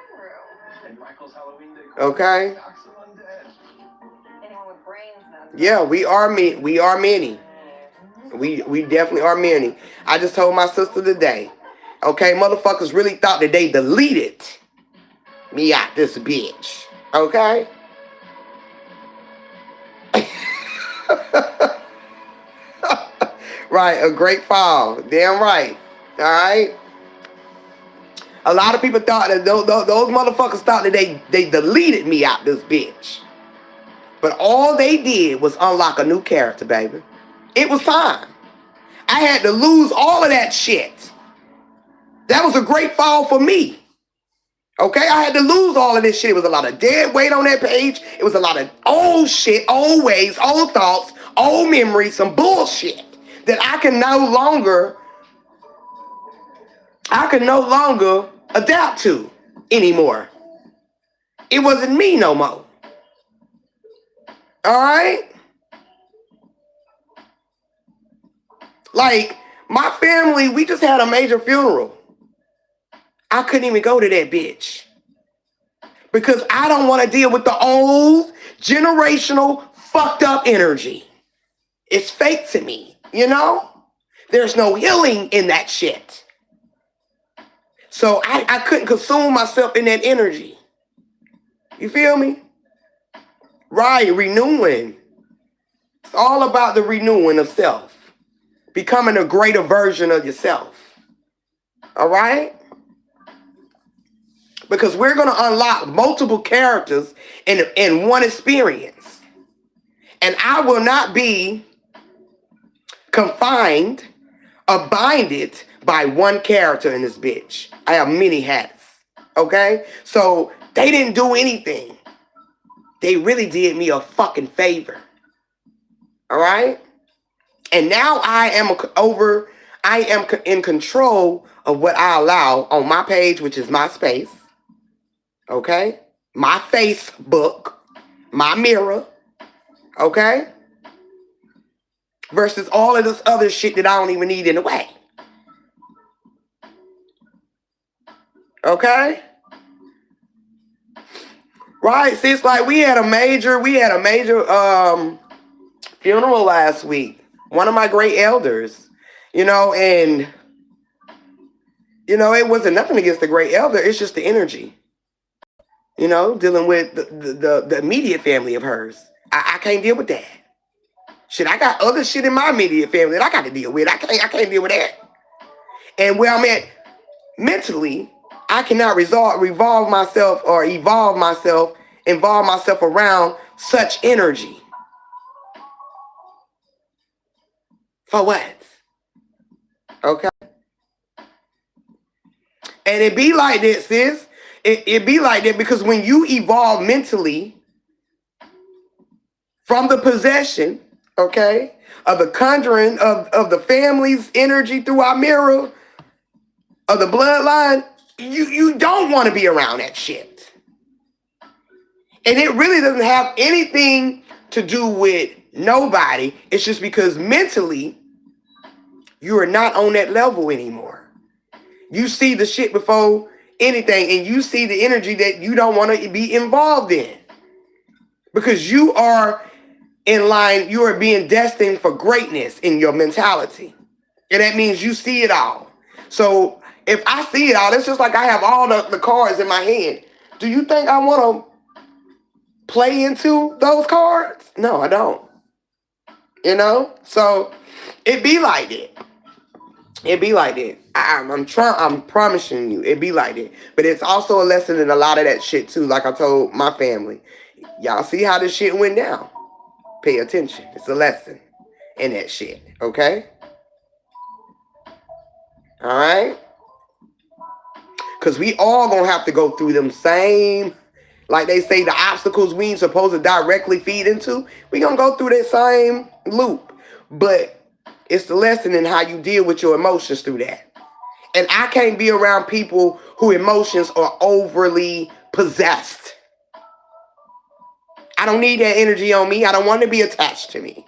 Okay? Yeah, we are many. We are many. We definitely are many. I just told my sister today. Okay, motherfuckers really thought that they deleted me out this bitch. Okay? Right, a great fall. Damn right. All right? A lot of people thought that those motherfuckers thought that they deleted me out this bitch. But all they did was unlock a new character, baby. It was time. I had to lose all of that shit. That was a great fall for me. Okay, I had to lose all of this shit. It was a lot of dead weight on that page. It was a lot of old shit, old ways, old thoughts, old memories, some bullshit that I can no longer adapt to anymore. It wasn't me no more. All right? Like, my family, we just had a major funeral. I couldn't even go to that bitch. Because I don't want to deal with the old, generational, fucked up energy. It's fake to me, There's no healing in that shit. So I couldn't consume myself in that energy. You feel me? Right, renewing. It's all about the renewing of self. Becoming a greater version of yourself. All right? Because we're going to unlock multiple characters in one experience. And I will not be confined or binded by one character in this bitch. I have many hats. Okay? So they didn't do anything. They really did me a fucking favor. All right? And now I am in control of what I allow on my page, which is my space. Okay? My Facebook, my mirror. Okay? Versus all of this other shit that I don't even need in the way. Okay? Right? See, it's like we had a major funeral last week. One of my great elders. And it wasn't nothing against the great elder. It's just the energy. Dealing with the immediate family of hers. I can't deal with that. Shit, I got other shit in my immediate family that I got to deal with. I can't deal with that. And where I'm at mentally, I cannot involve myself around such energy. For what? Okay. And it be like this, sis. It be like that because when you evolve mentally from the possession, okay, of the conjuring of the family's energy through our mirror, of the bloodline, you don't want to be around that shit. And it really doesn't have anything to do with nobody. It's just because mentally, you are not on that level anymore. You see the shit before anything, and you see the energy that you don't want to be involved in. Because you are in line, you are being destined for greatness in your mentality. And that means you see it all. So if I see it all, it's just like I have all the cards in my hand. Do you think I want to play into those cards? No, I don't. So it be like it. It be like that. I'm promising you, it be like that. But it's also a lesson in a lot of that shit too. Like I told my family, y'all see how this shit went down. Pay attention. It's a lesson in that shit. Okay. All right. Because we all gonna have to go through them same, like they say, the obstacles we ain't supposed to directly feed into. We gonna go through that same loop. But it's the lesson in how you deal with your emotions through that. And I can't be around people who emotions are overly possessed. I don't need that energy on me. I don't want to be attached to me.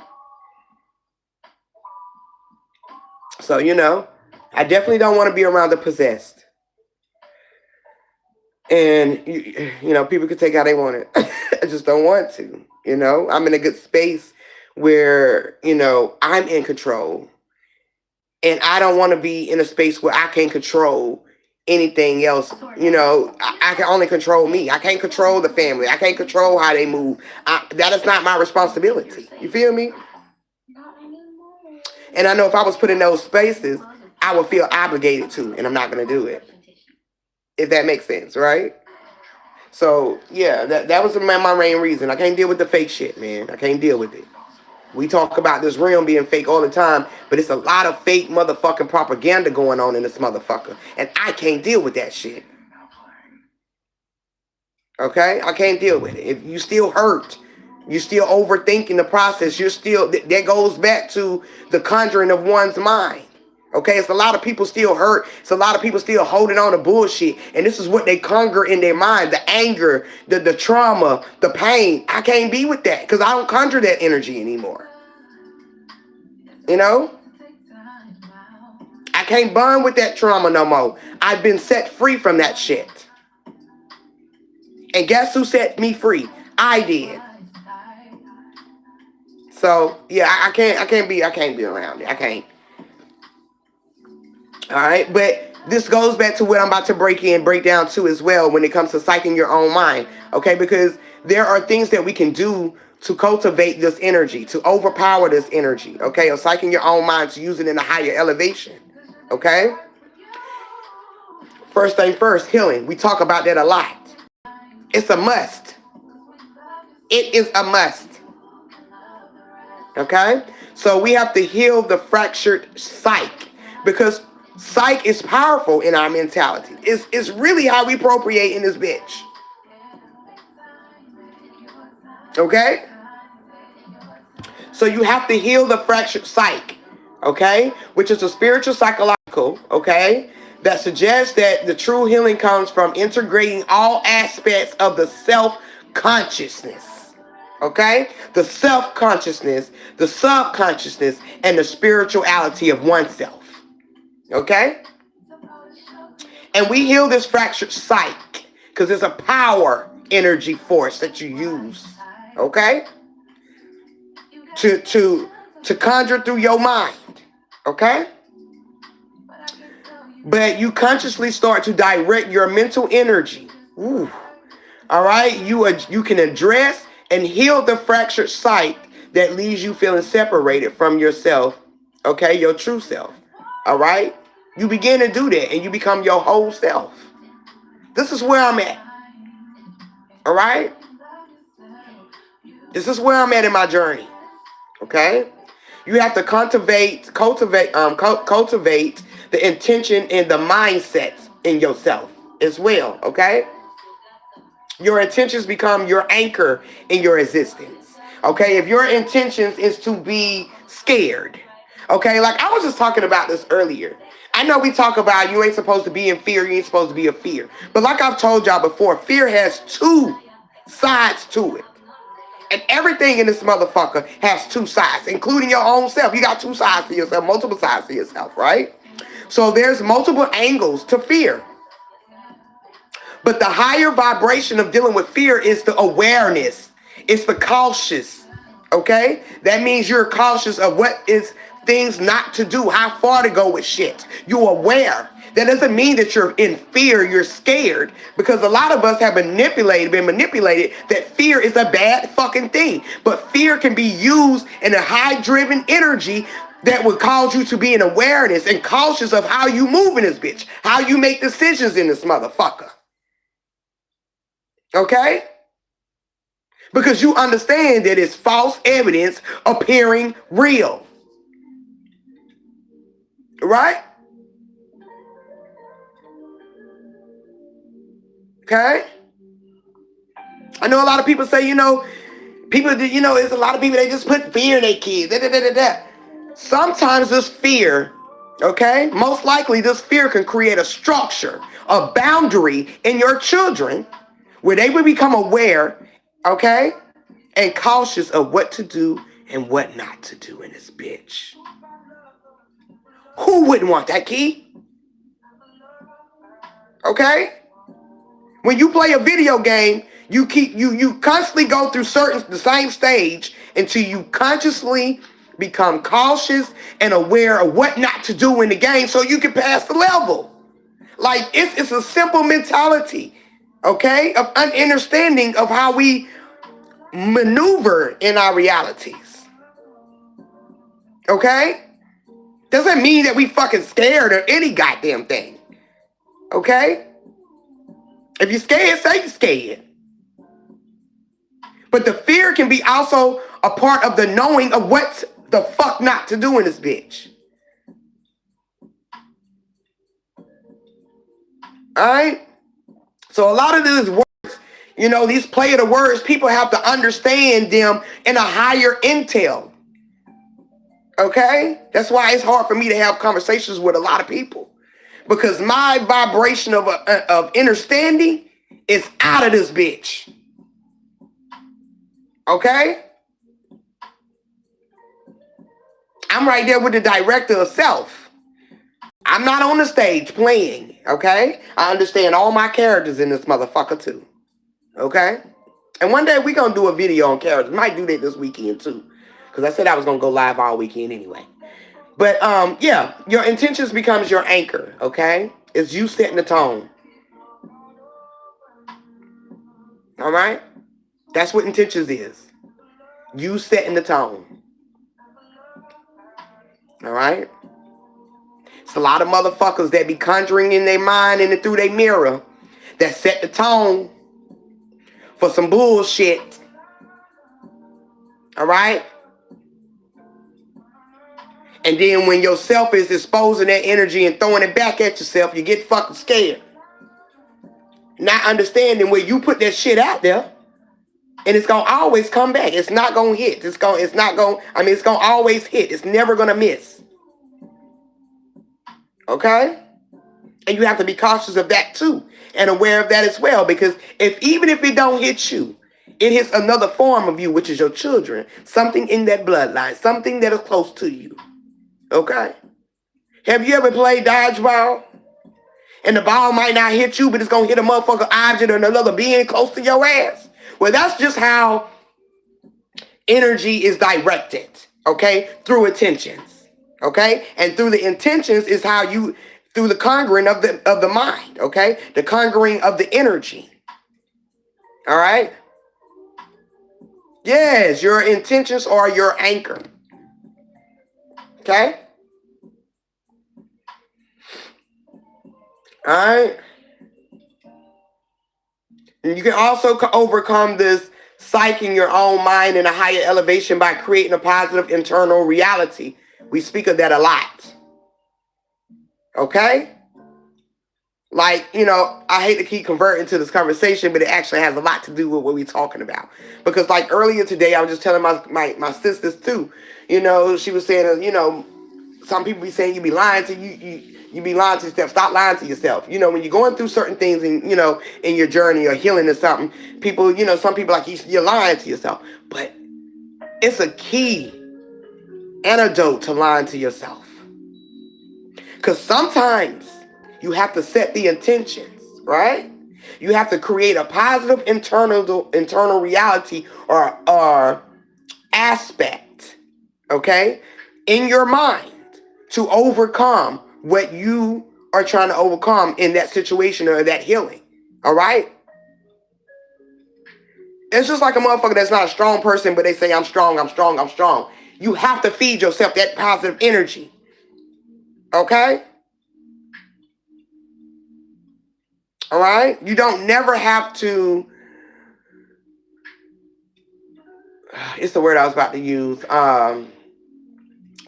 So, I definitely don't want to be around the possessed. And, people can take how they want it. I just don't want to, I'm in a good space where, I'm in control. And I don't want to be in a space where I can't control anything else. I can only control me. I can't control the family. I can't control how they move. That is not my responsibility. You feel me? And I know if I was put in those spaces, I would feel obligated to, and I'm not going to do it. If that makes sense, right? So, yeah, that was my main reason. I can't deal with the fake shit, man. I can't deal with it. We talk about this realm being fake all the time, but it's a lot of fake motherfucking propaganda going on in this motherfucker. And I can't deal with that shit. Okay? I can't deal with it. If you still hurt, you're still overthinking the process, you're still, that goes back to the conjuring of one's mind. Okay? It's a lot of people still hurt. It's a lot of people still holding on to bullshit. And this is what they conjure in their mind. The anger, the trauma, the pain. I can't be with that because I don't conjure that energy anymore. I can't bond with that trauma no more. I've been set free from that shit. And guess who set me free? I did. So yeah, I can't be around it. I can't. Alright, but this goes back to what I'm about to break down too as well when it comes to psyching your own mind. Okay, because there are things that we can do to cultivate this energy, to overpower this energy, okay, or psyching your own mind, to use it in a higher elevation. Okay? First thing first, healing. We talk about that a lot. It's a must. It is a must. Okay? So we have to heal the fractured psyche, because psyche is powerful in our mentality. It's really how we procreate in this bitch. Okay? So you have to heal the fractured psyche. Okay? Which is a spiritual psychological, okay, that suggests that the true healing comes from integrating all aspects of the self-consciousness. Okay? The self-consciousness, the subconsciousness, and the spirituality of oneself. Okay? And we heal this fractured psyche because there's a power energy force that you use. Okay? To conjure through your mind. Okay? But you consciously start to direct your mental energy. Ooh. All right? You can address and heal the fractured psyche that leaves you feeling separated from yourself. Okay? Your true self. All right? You begin to do that and you become your whole self. This is where I'm at. All right? This is where I'm at in my journey. Okay? You have to cultivate the intention and the mindset in yourself as well, okay? Your intentions become your anchor in your existence, okay? If your intentions is to be scared, okay? Like I was just talking about this earlier. I know we talk about you ain't supposed to be in fear, you ain't supposed to be a fear. But like I've told y'all before, fear has two sides to it. And everything in this motherfucker has two sides, including your own self. You got two sides to yourself, multiple sides to yourself, right? So there's multiple angles to fear. But the higher vibration of dealing with fear is the awareness. It's the cautious, okay? That means you're cautious of what is things not to do, how far to go with shit. You're aware. That doesn't mean that you're in fear, you're scared, because a lot of us have been manipulated that fear is a bad fucking thing. But fear can be used in a high-driven energy that would cause you to be in awareness and cautious of how you move in this bitch, how you make decisions in this motherfucker. Okay? Because you understand that it's false evidence appearing real. Right? Okay? I know a lot of people say, there's a lot of people, they just put fear in their kids. Sometimes this fear, okay, most likely this fear can create a structure, a boundary in your children where they will become aware, okay, and cautious of what to do and what not to do in this bitch. Who wouldn't want that, Key? Okay? When you play a video game, you constantly go through the same stage until you consciously become cautious and aware of what not to do in the game so you can pass the level. Like it's a simple mentality, okay, of understanding of how we maneuver in our realities. Okay? Doesn't mean that we fucking scared of any goddamn thing. Okay? If you're scared, say you're scared. But the fear can be also a part of the knowing of what the fuck not to do in this bitch. Alright? So a lot of these words, these play of the words, people have to understand them in a higher intel. Okay? That's why it's hard for me to have conversations with a lot of people. Because my vibration of understanding is out of this bitch. Okay? I'm right there with the director of self. I'm not on the stage playing, okay? I understand all my characters in this motherfucker too. Okay? And one day we gonna do a video on characters. Might do that this weekend too. Because I said I was gonna go live all weekend anyway. But yeah, your intentions becomes your anchor, okay? It's you setting the tone. Alright? That's what intentions is. You setting the tone. Alright? It's a lot of motherfuckers that be conjuring in their mind and through their mirror that set the tone for some bullshit. Alright? And then when yourself is exposing that energy and throwing it back at yourself, you get fucking scared. Not understanding where you put that shit out there. And it's gonna always come back. It's not gonna hit. It's gonna always hit. It's never gonna miss. Okay? And you have to be cautious of that too. And aware of that as well. Because even if it don't hit you, it hits another form of you, which is your children. Something in that bloodline. Something that is close to you. Okay? Have you ever played dodgeball? And the ball might not hit you, but it's gonna hit a motherfucker object or another being close to your ass. Well, that's just how energy is directed, okay? Through intentions, okay? And through the intentions is how through the conjuring of the mind, okay? The conjuring of the energy, all right? Yes, your intentions are your anchor, okay? All right? And you can also overcome this psyching your own mind in a higher elevation by creating a positive internal reality. We speak of that a lot. Okay? Like, I hate to keep converting to this conversation, but it actually has a lot to do with what we're talking about. Because like earlier today, I was just telling my sisters too, she was saying, some people be saying you be lying to you be lying to yourself. Stop lying to yourself. When you're going through certain things in your journey or healing or something, people, some people like you're lying to yourself. But it's a key antidote to lying to yourself. Because sometimes you have to set the intentions, right? You have to create a positive internal reality or aspect, okay, in your mind to overcome what you are trying to overcome in that situation or that healing. All right? It's just like a motherfucker that's not a strong person, but they say, I'm strong, I'm strong, I'm strong. You have to feed yourself that positive energy. Okay? All right? You don't never have to, it's the word I was about to use,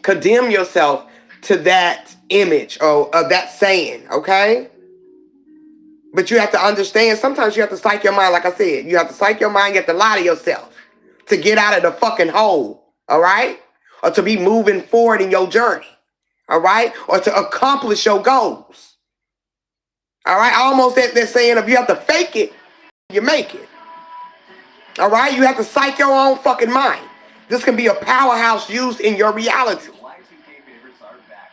condemn yourself to that image or of that saying, okay? But you have to understand, sometimes you have to psych your mind, like I said. You have to psych your mind, you have to lie to yourself to get out of the fucking hole, all right? Or to be moving forward in your journey, all right? Or to accomplish your goals, all right? Almost that saying of you have to fake it, you make it, all right? You have to psych your own fucking mind. This can be a powerhouse used in your reality,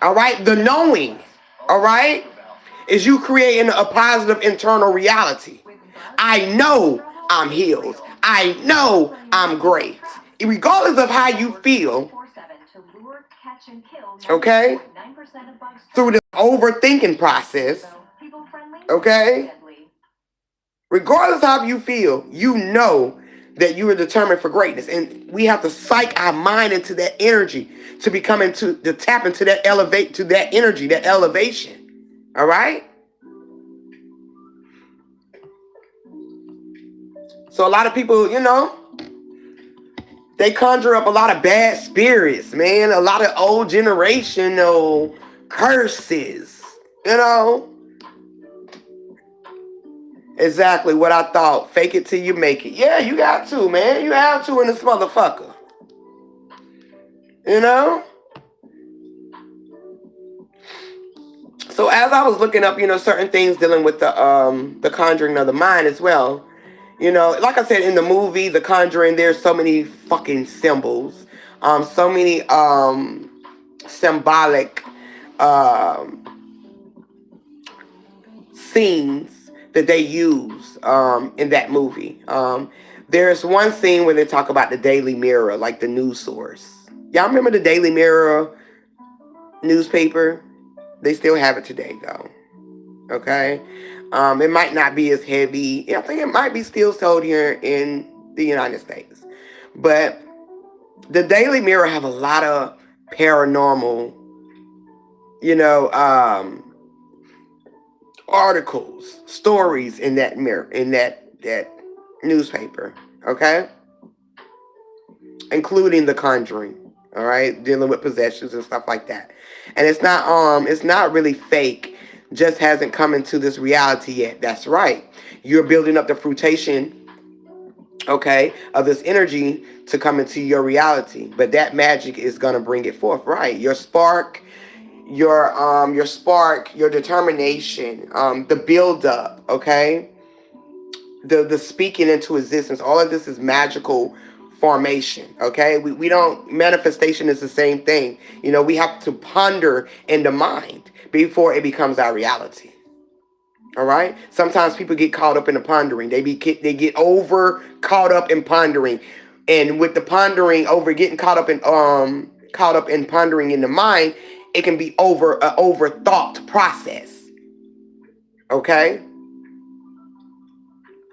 all right? The knowing, all right, is you creating a positive internal reality. I know I'm healed. I know I'm great. Regardless of how you feel, okay, through the overthinking process, okay, regardless of how you feel, you know that you are determined for greatness. And we have to psych our mind into that energy to become into, to tap into that elevate, to that energy, that elevation. All right? So a lot of people, you know, they conjure up a lot of bad spirits, man. A lot of old generational curses, you know. Exactly what I thought. Fake it till you make it. Yeah, you got to, man. You have to in this motherfucker. You know? So as I was looking up, you know, certain things dealing with the conjuring of the mind as well, you know, like I said in the movie The Conjuring, there's so many fucking symbols, so many symbolic um scenes that they use in that movie. There's one scene where they talk about the Daily Mirror, like the news source. Y'all remember the Daily Mirror newspaper? They still have it today, though. Okay? It might not be as heavy. I think it might be still sold here in the United States. But the Daily Mirror have a lot of paranormal, you know, articles, stories in that mirror, in that newspaper, okay, including The Conjuring, all right, dealing with possessions and stuff like that. And it's not really fake, just hasn't come into this reality yet. That's right. You're building up the fruitation, okay, of this energy to come into your reality, but that magic is gonna bring it forth, right? Your spark, your determination, the build up, okay, the speaking into existence. All of this is magical formation, okay. We don't, manifestation is the same thing. You know, we have to ponder in the mind before it becomes our reality. All right. Sometimes people get caught up in the pondering. They get over caught up in pondering, and with the pondering over getting caught up in pondering in the mind, it can be over thought process. Okay.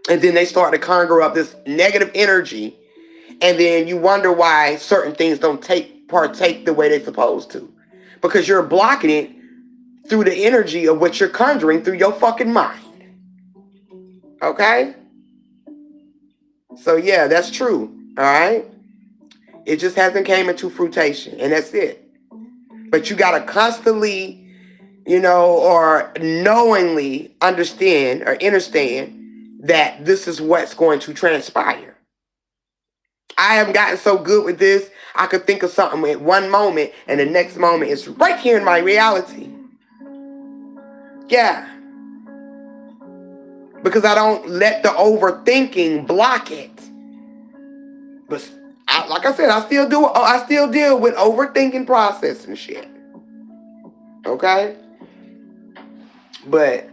And then they start to conjure up this negative energy, and then you wonder why certain things don't partake the way they're supposed to, because you're blocking it through the energy of what you're conjuring through your fucking mind. Okay. So yeah, that's true. All right. It just hasn't came into fruition, and that's it. But you gotta constantly, you know, or knowingly understand or understand that this is what's going to transpire. I have gotten so good with this, I could think of something at one moment, and the next moment it's right here in my reality. Yeah. Because I don't let the overthinking block it. But like I said, I still deal with overthinking process and shit. Okay? But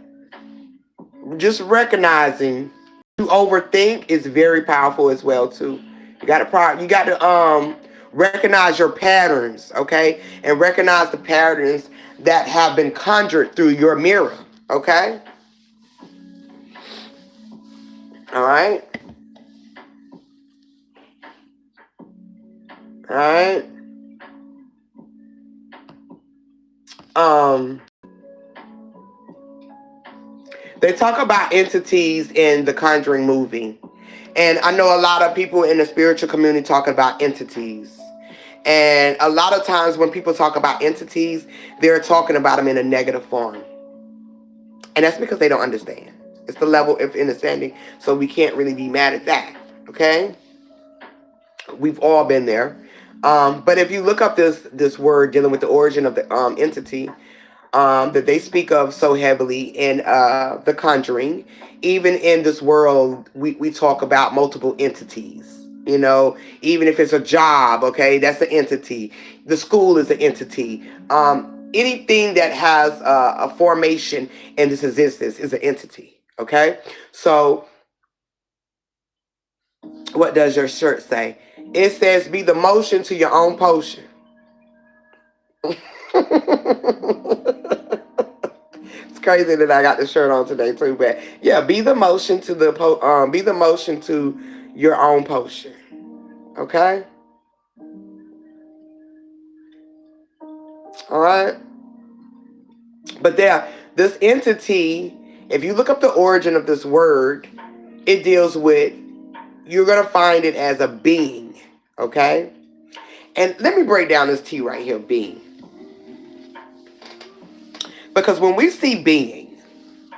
just recognizing to overthink is very powerful as well too. You got to recognize your patterns, okay? And recognize the patterns that have been conjured through your mirror, okay? All right? All right? um, they talk about entities in the Conjuring movie. And I know a lot of people in the spiritual community talk about entities. And a lot of times when people talk about entities, they're talking about them in a negative form. And that's because they don't understand. It's the level of understanding. So we can't really be mad at that. Okay? We've all been there. But if you look up this word dealing with the origin of the entity, that they speak of so heavily in The Conjuring. Even in this world, we talk about multiple entities. You know, even if it's a job, okay, that's an entity. The school is an entity. Anything that has a formation in this existence is an entity. Okay, so what does your shirt say? It says, "Be the motion to your own potion." It's crazy that I got the shirt on today too, but yeah, be the motion to be the motion to your own potion. Okay? All right? But there, this entity, if you look up the origin of this word, it deals with, you're going to find it as a being. Okay? And let me break down this T right here, being. Because when we see being,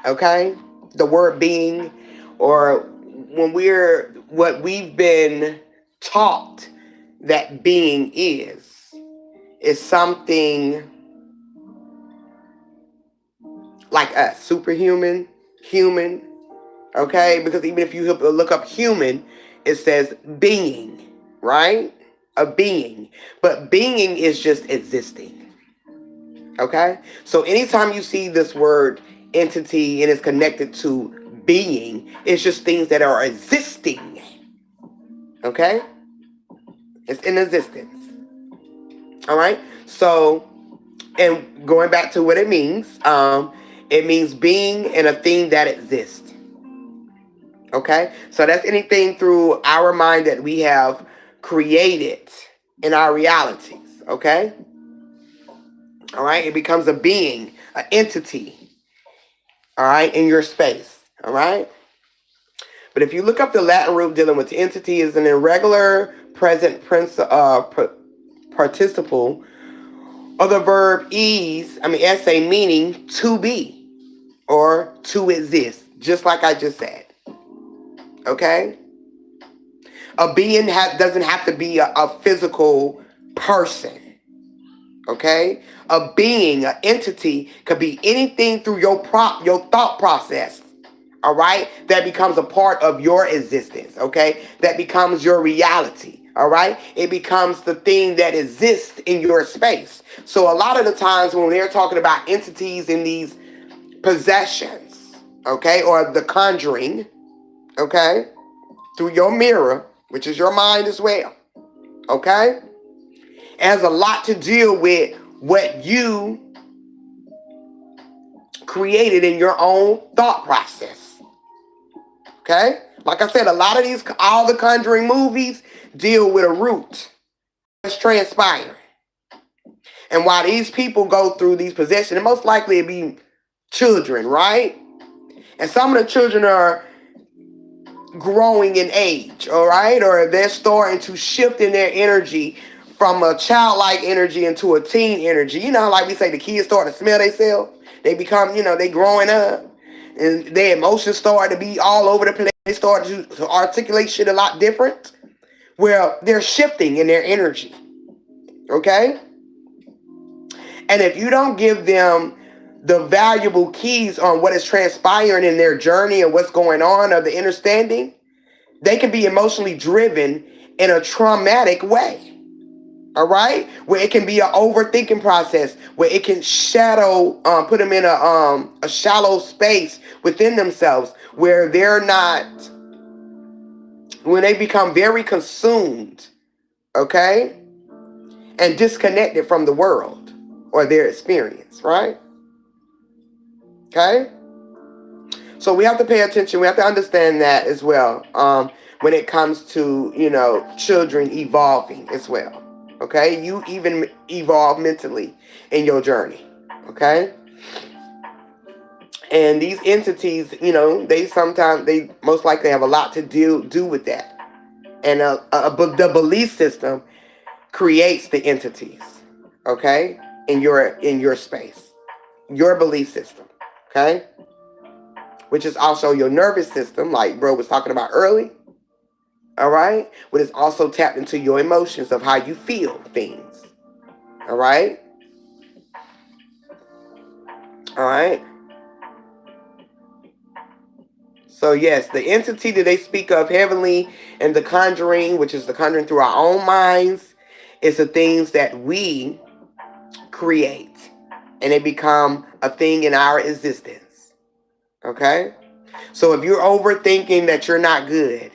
okay, the word being, or when we're, what we've been taught that being is something like us, superhuman, human, okay? Because even if you look up human, it says being, right? A being. But being is just existing, okay? So anytime you see this word entity and it's connected to being, it's just things that are existing, okay? It's in existence, all right? So, and going back to what it means being in a thing that exists. Okay? So that's anything through our mind that we have created in our realities. Okay? All right? It becomes a being, an entity. All right? In your space. All right? But if you look up the Latin root dealing with the entity, is an irregular present participle of the verb essay, meaning to be or to exist, just like I just said. Okay? A being doesn't have to be a physical person. Okay? A being, an entity, could be anything through your thought process. All right? That becomes a part of your existence. Okay? That becomes your reality. All right? It becomes the thing that exists in your space. So a lot of the times when they're talking about entities in these possessions, okay, or the conjuring, okay, through your mirror, which is your mind as well, okay, it has a lot to deal with what you created in your own thought process, okay. Like I said, a lot of all the conjuring movies deal with a root. It's transpiring. And while these people go through these possessions, most likely it be children, right? And some of the children are growing in age, all right? Or they're starting to shift in their energy from a childlike energy into a teen energy. You know, like we say, the kids start to smell themselves. They become, they growing up. And their emotions start to be all over the place. They start to articulate shit a lot different. Well, they're shifting in their energy, okay? And if you don't give them the valuable keys on what is transpiring in their journey and what's going on, or the understanding, they can be emotionally driven in a traumatic way. All right, where it can be an overthinking process, where it can put them in a shallow space within themselves, where when they become very consumed, okay, and disconnected from the world or their experience, right? Okay. So we have to pay attention. We have to understand that as well. When it comes to, children evolving as well. Okay? You even evolve mentally in your journey. Okay? And these entities, you know, they most likely have a lot to do with that. And the belief system creates the entities, okay, in your space, your belief system, okay, which is also your nervous system, like bro was talking about early, all right, but it's also tapped into your emotions of how you feel things, all right, all right. So yes, the entity that they speak of heavily in the conjuring, which is the conjuring through our own minds, is the things that we create, and they become a thing in our existence. Okay? So if you're overthinking that you're not good,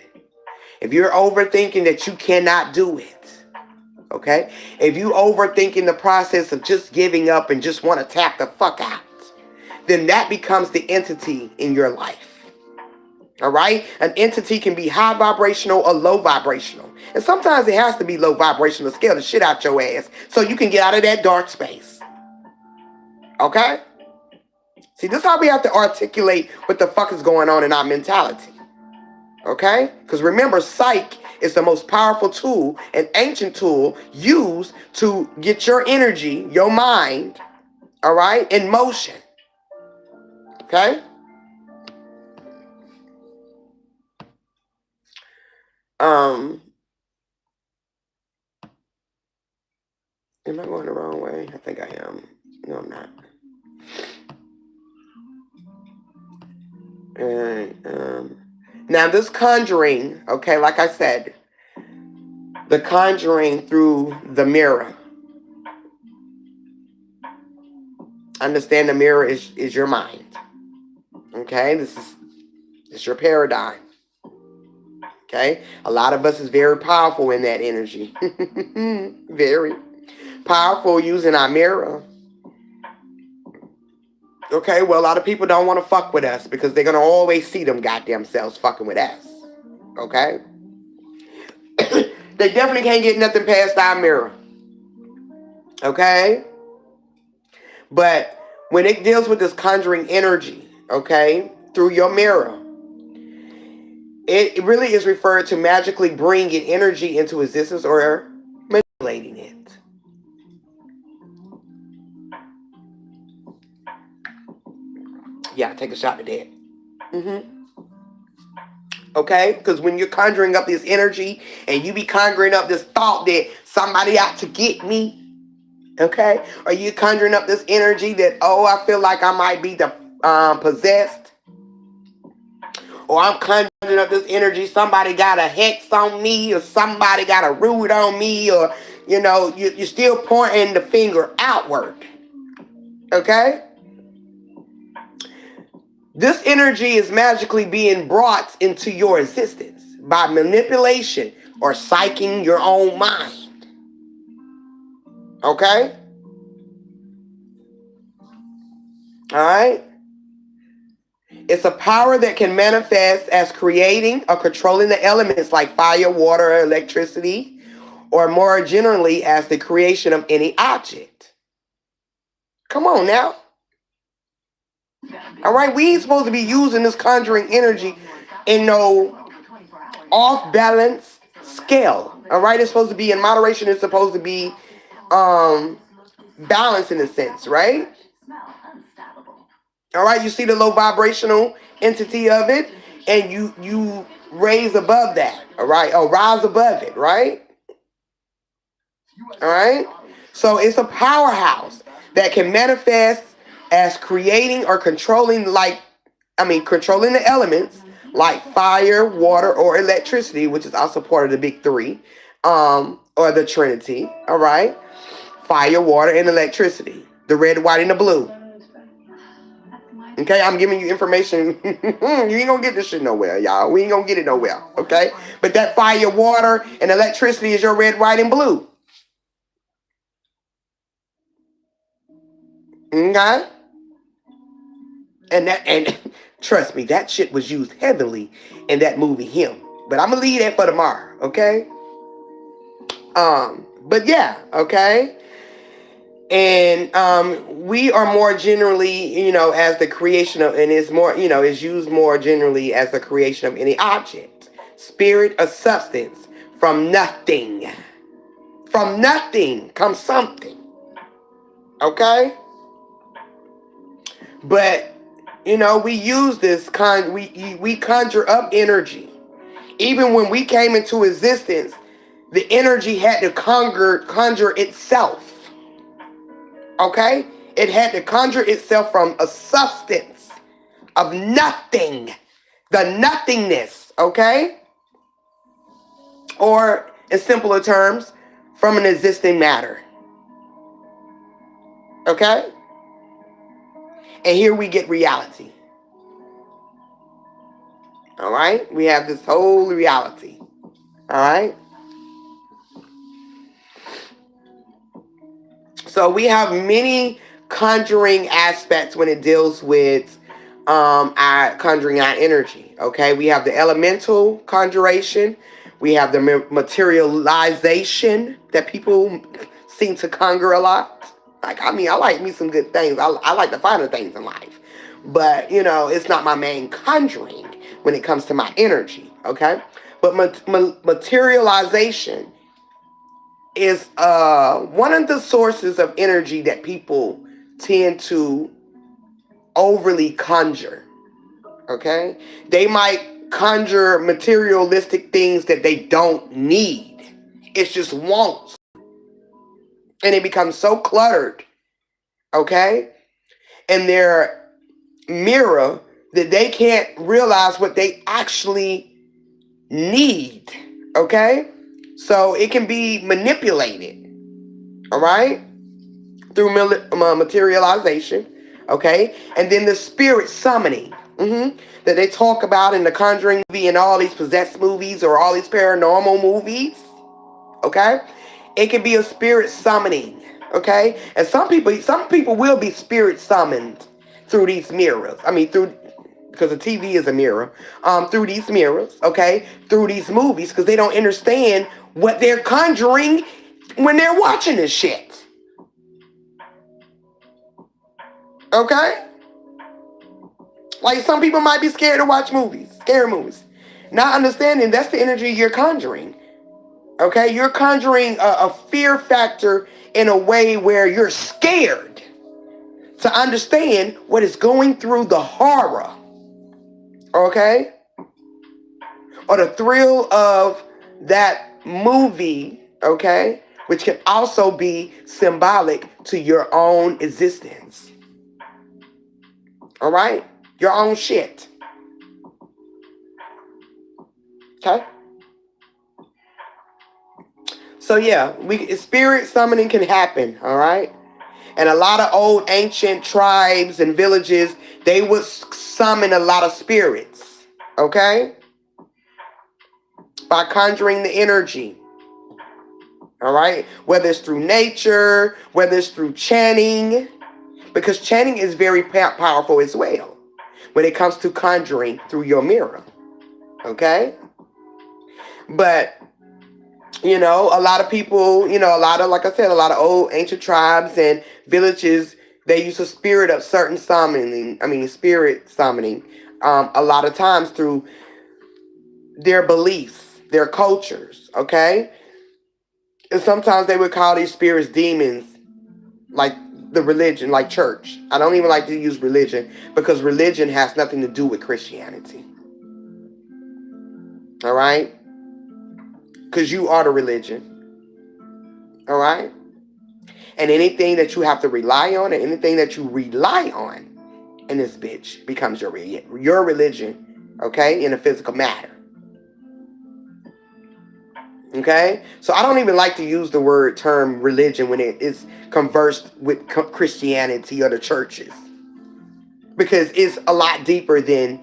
if you're overthinking that you cannot do it, okay? If you overthinking the process of just giving up and just want to tap the fuck out, then that becomes the entity in your life. All right? An entity can be high vibrational or low vibrational. And sometimes it has to be low vibrational to scare the shit out your ass so you can get out of that dark space. Okay? See, this is how we have to articulate what the fuck is going on in our mentality. Okay? Because remember, psych is the most powerful tool, an ancient tool used to get your energy, your mind, all right, in motion. Okay? Am I going the wrong way? I think I am. No, I'm not. And now this conjuring, okay, like I said, the conjuring through the mirror. Understand the mirror is your mind. Okay, this is your paradigm. Okay, a lot of us is very powerful in that energy. Very powerful using our mirror. Okay, well, a lot of people don't want to fuck with us because they're gonna always see them goddamn selves fucking with us. Okay, they definitely can't get nothing past our mirror. Okay, but when it deals with this conjuring energy, okay, through your mirror, it really is referred to magically bringing energy into existence or manipulating it. Yeah, take a shot at that. Okay, because when you're conjuring up this energy and you be conjuring up this thought that somebody out to get me, okay, or you conjuring up this energy that, oh, I feel like I might be possessed, or I'm conjuring up this energy somebody got a hex on me, or somebody got a root on me, or you know, you're still pointing the finger outward. Okay, this energy is magically being brought into your existence by manipulation or psyching your own mind. Okay? Alright? It's a power that can manifest as creating or controlling the elements like fire, water, electricity, or more generally as the creation of any object. Come on now. Alright? We ain't supposed to be using this conjuring energy in no off balance scale. Alright? It's supposed to be in moderation. It's supposed to be balance in a sense, right? All right, you see the low vibrational entity of it, and you raise above that, all right, or rise above it, right? All right, so it's a powerhouse that can manifest as creating or controlling, controlling the elements like fire, water, or electricity, which is also part of the big three, or the Trinity. All right, fire, water, and electricity, the red, white, and the blue. Okay, I'm giving you information. You ain't gonna get this shit nowhere, y'all. We ain't gonna get it nowhere, okay? But that fire, water, and electricity is your red, white, and blue. Okay? And trust me, that shit was used heavily in that movie Him. But I'm gonna leave that for tomorrow, okay? But yeah, okay? And we are more generally, as the creation of, and is more, is used more generally as the creation of any object, spirit, or substance from nothing. From nothing comes something. Okay? But, we use this we conjure up energy. Even when we came into existence, the energy had to conjure itself. Okay? It had to conjure itself from a substance of nothing. The nothingness, okay? Or, in simpler terms, from an existing matter. Okay? And here we get reality. Alright? We have this whole reality. Alright? So we have many conjuring aspects when it deals with our conjuring our energy. Okay, we have the elemental conjuration, we have the materialization that people seem to conjure a lot. Like, I mean, I like me some good things. I like the finer things in life, but it's not my main conjuring when it comes to my energy. Okay, but materialization is one of the sources of energy that people tend to overly conjure. Okay? They might conjure materialistic things that they don't need. It's just wants. And it becomes so cluttered, okay, in their mirror that they can't realize what they actually need. Okay? So it can be manipulated. All right? Through materialization, okay? And then the spirit summoning, that they talk about in the Conjuring movie and all these possessed movies or all these paranormal movies, okay? It can be a spirit summoning, okay? And some people will be spirit summoned through these mirrors. I mean, because the TV is a mirror, through these mirrors, okay? Through these movies, because they don't understand what they're conjuring when they're watching this shit. Okay? Like, some people might be scared to watch movies, scary movies. Not understanding that's the energy you're conjuring. Okay? You're conjuring a fear factor in a way where you're scared to understand what is going through the horror. Okay? Or the thrill of that movie, okay? Which can also be symbolic to your own existence. All right? Your own shit. Okay? So yeah, spirit summoning can happen, all right? And a lot of old ancient tribes and villages, they would summon a lot of spirits, okay? By conjuring the energy. All right? Whether it's through nature, whether it's through chanting, because chanting is very powerful as well when it comes to conjuring through your mirror. Okay? But a lot of people, like I said, a lot of old ancient tribes and villages, they use a spirit of certain spirit summoning, a lot of times through their beliefs, their cultures, okay? And sometimes they would call these spirits demons, like the religion, like church. I don't even like to use religion because religion has nothing to do with Christianity. All right? Because you are the religion. All right? And anything that you have to rely on and anything that you rely on in this bitch becomes your religion, okay, in a physical matter. Okay? So I don't even like to use the term religion when it is conversed with Christianity or the churches. Because it's a lot deeper than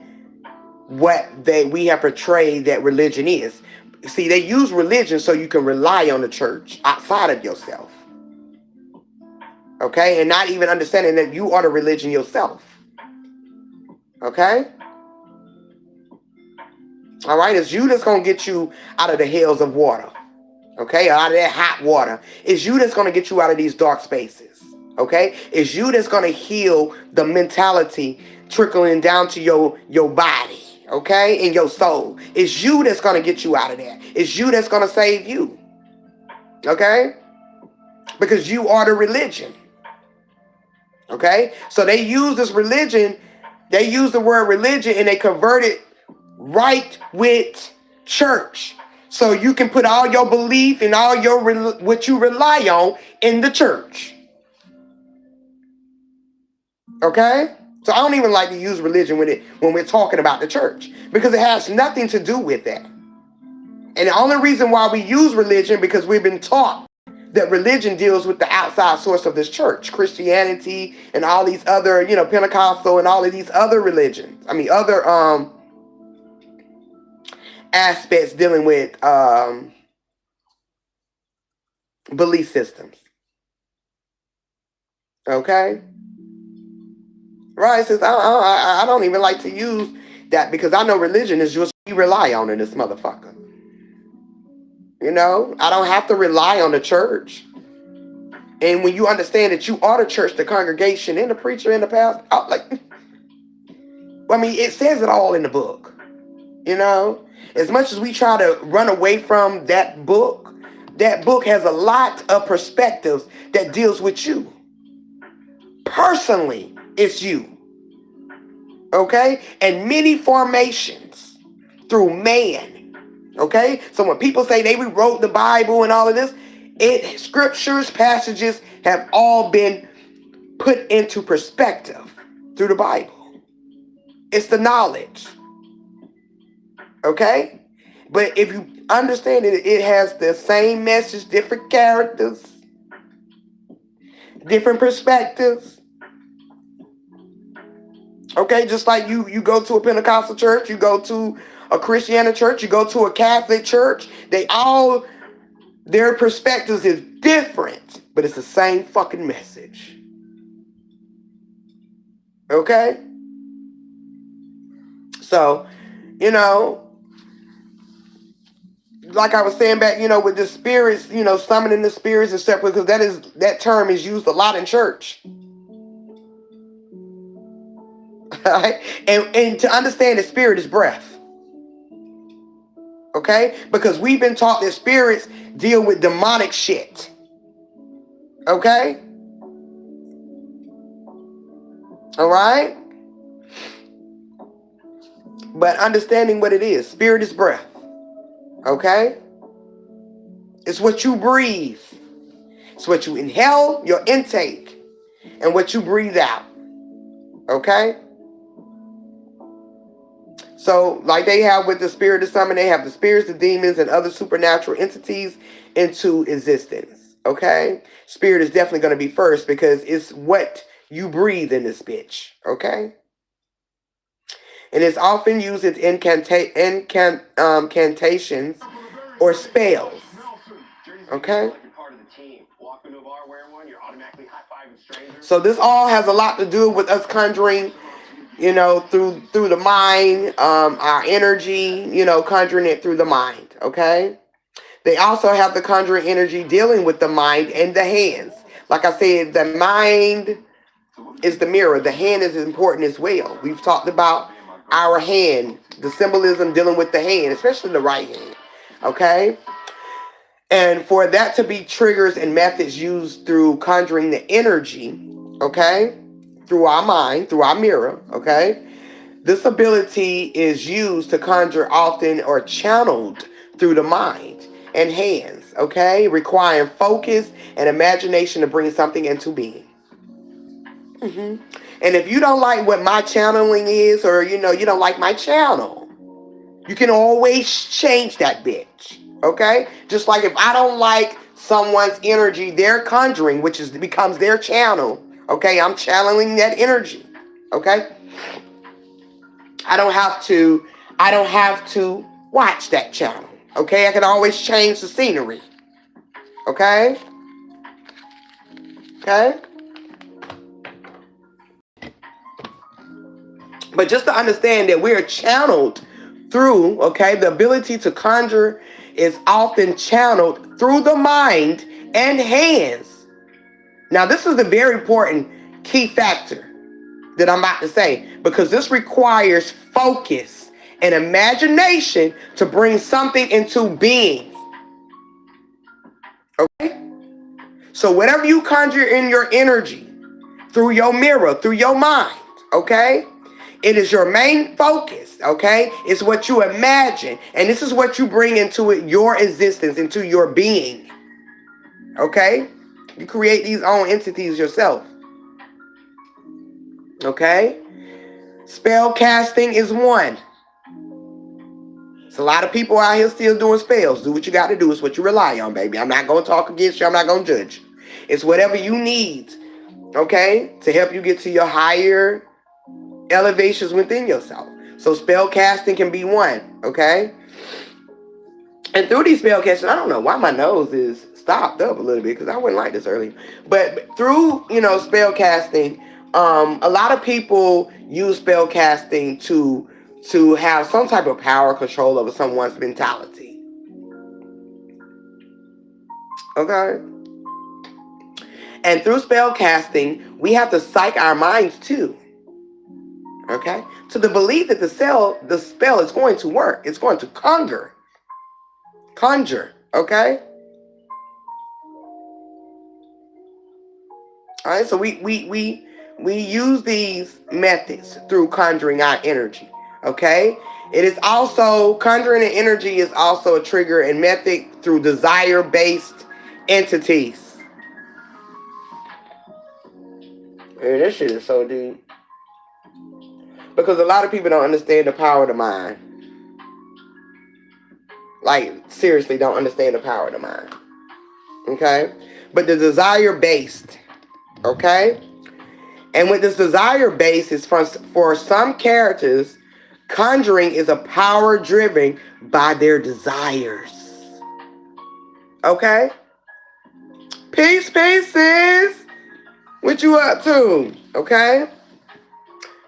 what we have portrayed that religion is. See, they use religion so you can rely on the church outside of yourself. Okay? And not even understanding that you are the religion yourself. Okay? All right? It's you that's going to get you out of the hells of water. Okay? Out of that hot water. It's you that's going to get you out of these dark spaces. Okay? It's you that's going to heal the mentality trickling down to your body. Okay? And your soul. It's you that's going to get you out of there. It's you that's going to save you. Okay? Because you are the religion. Okay? So they use this religion, they use the word religion and they convert it right with church. So you can put all your belief and all your what you rely on in the church. Okay? So I don't even like to use religion when we're talking about the church, because it has nothing to do with that. And the only reason why we use religion, because we've been taught that religion deals with the outside source of this church, Christianity and all these other, Pentecostal and all of these other religions. I mean, other aspects dealing with belief systems. Okay? Right? Says I don't even like to use that, because I know religion is just what we rely on in this motherfucker. I don't have to rely on the church. And when you understand that you are the church, the congregation, and the preacher, and the pastor, it says it all in the book. As much as we try to run away from that book has a lot of perspectives that deals with you. Personally, it's you. Okay? And many formations through man. Okay? So when people say they rewrote the Bible and all of this, scriptures, passages have all been put into perspective through the Bible. It's the knowledge. Okay? But if you understand it has the same message, different characters, different perspectives. Okay? Just like you go to a Pentecostal church, you go to a Christian church, you go to a Catholic church, their perspectives is different, but it's the same fucking message. Okay? So, like I was saying back, with the spirits, summoning the spirits and stuff, because that term is used a lot in church. Right? And to understand the spirit is breath. Okay? Because we've been taught that spirits deal with demonic shit. Okay? Alright? But understanding what it is, spirit is breath. Okay? It's what you breathe. It's what you inhale, your intake, and what you breathe out. Okay? So, like they have with the spirit of summon, they have the spirits, the demons, and other supernatural entities into existence. Okay? Spirit is definitely going to be first, because it's what you breathe in this bitch. Okay? And it's often used in incantations or spells. Okay? So this all has a lot to do with us conjuring, through the mind, our energy, conjuring it through the mind. Okay? They also have the conjuring energy dealing with the mind and the hands. Like I said, the mind is the mirror. The hand is important as well. We've talked about our hand, the symbolism dealing with the hand, especially the right hand. Okay? And for that to be triggers and methods used through conjuring the energy, okay, through our mind, through our mirror, okay, this ability is used to conjure often or channeled through the mind and hands, okay, requiring focus and imagination to bring something into being. And if you don't like what my channeling is, or you don't like my channel, you can always change that bitch. Okay? Just like if I don't like someone's energy, they're conjuring, which becomes their channel. Okay? I'm channeling that energy. Okay? I don't have to watch that channel. Okay? I can always change the scenery. Okay? Okay? But just to understand that we're channeled through, okay, the ability to conjure is often channeled through the mind and hands. Now, this is the very important key factor that I'm about to say, because this requires focus and imagination to bring something into being. Okay? So whatever you conjure in your energy, through your mirror, through your mind, okay? It is your main focus, okay? It's what you imagine, and this is what you bring into it, your existence, into your being, okay? You create these own entities yourself, okay? Spell casting is one. There's a lot of people out here still doing spells. Do what you got to do. It's what you rely on, baby. I'm not going to talk against you. I'm not going to judge you. It's whatever you need, okay, to help you get to your higher elevations within yourself. So spell casting can be one, okay? And through these spell casting, I don't know why my nose is stopped up a little bit, because I wouldn't like this earlier. But through, spell casting, a lot of people use spell casting to have some type of power control over someone's mentality. Okay? And through spell casting, we have to psych our minds too. Okay? To the belief that the spell is going to work. It's going to conjure. Okay? All right, so we use these methods through conjuring our energy. Okay? It is also, conjuring an energy is also a trigger and method through desire-based entities. Hey, this shit is so deep. Because a lot of people don't understand the power of the mind. Like, seriously, don't understand the power of the mind. Okay? But the desire-based, okay? And with this desire base is for some characters, conjuring is a power driven by their desires. Okay? Peace, sis. What you up to? Okay?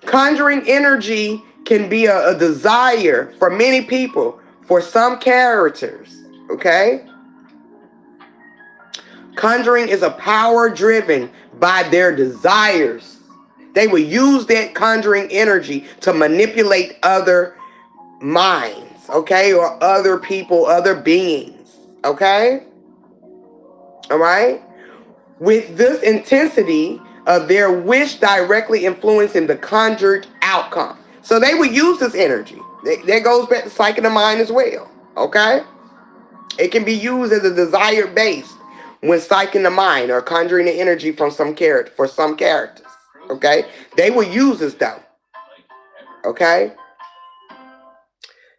Conjuring energy can be a desire for many people, for some characters. Okay? Conjuring is a power driven by their desires. They will use that conjuring energy to manipulate other minds, okay? Or other people, other beings, okay? All right? With this intensity of their wish directly influencing the conjured outcome. So they will use this energy. That goes back to psyche of the mind as well, okay? It can be used as a desire based when psyching the mind or conjuring the energy from some character for some characters. Okay? They will use this though. Okay?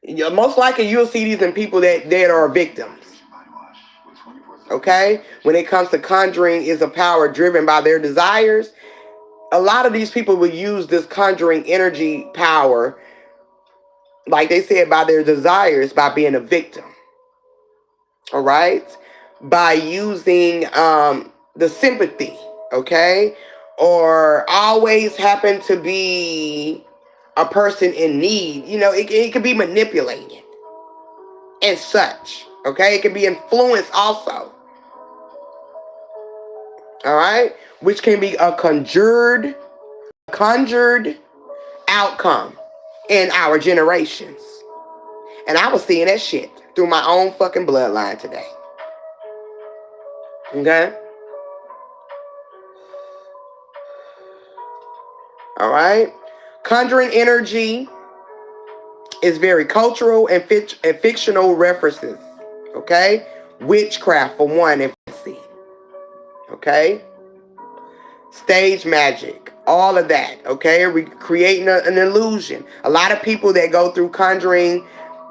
Most likely you'll see these in people that are victims. Okay? When it comes to conjuring is a power driven by their desires, a lot of these people will use this conjuring energy power, like they said, by their desires, by being a victim. All right? By using the sympathy, okay? Or always happen to be a person in need. It can be manipulated and such, okay? It can be influenced also, all right? Which can be a conjured outcome in our generations. And I was seeing that shit through my own fucking bloodline today. Okay? All right? Conjuring energy is very cultural and fictional references. Okay? Witchcraft, for one, and fantasy. Okay? Stage magic. All of that. Okay? Creating an illusion. A lot of people that go through conjuring,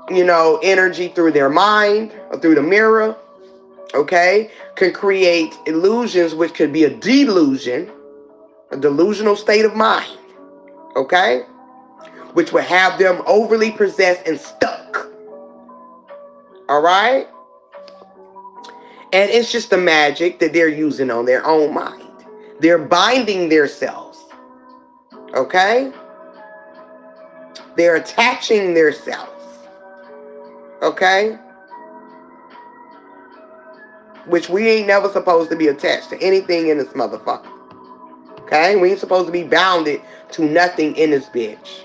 energy through their mind or through the mirror, okay, can create illusions, which could be a delusion, a delusional state of mind, okay, which would have them overly possessed and stuck. All right? And it's just the magic that they're using on their own mind. They're binding themselves, okay? They're attaching themselves, okay? which we ain't never supposed to be attached to anything in this motherfucker. Okay? We ain't supposed to be bounded to nothing in this bitch.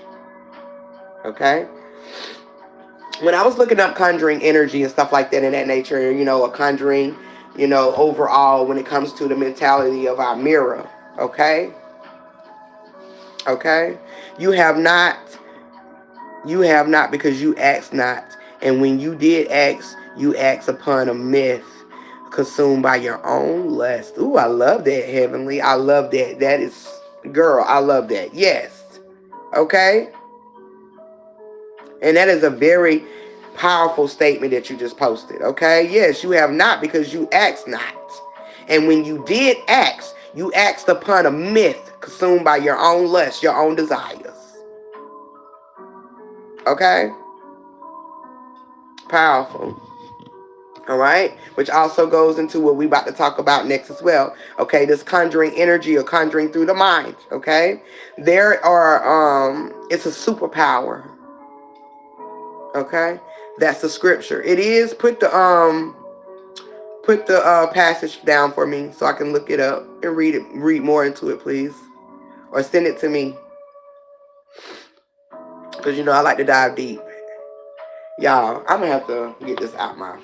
Okay? When I was looking up conjuring energy and stuff like that in that nature, a conjuring, overall when it comes to the mentality of our mirror, okay? Okay? You have not because you asked not. And when you did ask, you asked upon a myth consumed by your own lust. Ooh, I love that, Heavenly. I love that. That is, girl, I love that. Yes. Okay? And that is a very powerful statement that you just posted. Okay? Yes, you have not because you asked not. And when you did ask, you asked upon a myth consumed by your own lust, your own desires. Okay? Powerful. All right, which also goes into what we about to talk about next as well. Okay, this conjuring energy or conjuring through the mind. Okay, there are it's a superpower. Okay, that's the scripture. It is put the passage down for me so I can look it up and read more into it, please, or send it to me because I like to dive deep. Y'all, I'm gonna have to get this out my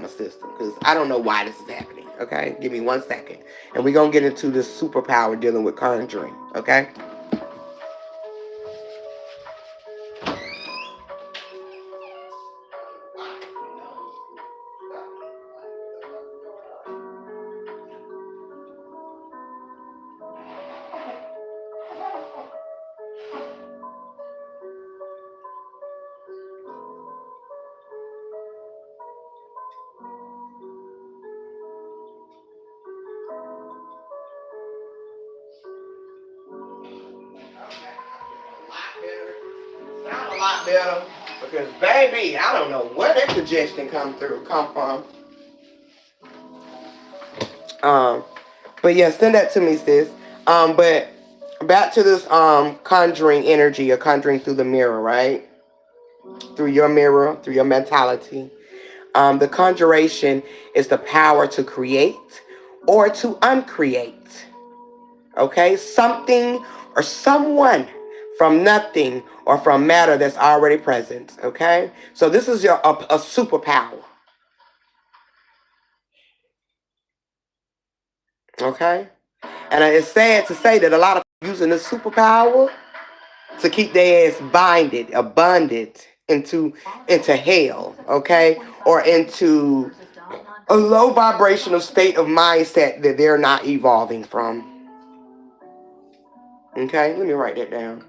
system because I don't know why this is happening. Okay, give me 1 second, and we're gonna get into this superpower dealing with conjuring. Okay. Sound a lot better because baby, I don't know where that congestion come from. Um, but yeah, send that to me, sis. But back to this conjuring energy or conjuring through the mirror, right? Through your mirror, through your mentality. The conjuration is the power to create or to uncreate. Okay, something or someone from nothing or from matter that's already present. Okay, so this is a superpower. Okay, and it's sad to say that a lot of people using this superpower to keep their ass bonded into hell. Okay, or into a low vibrational state of mindset that they're not evolving from. Okay, let me write that down.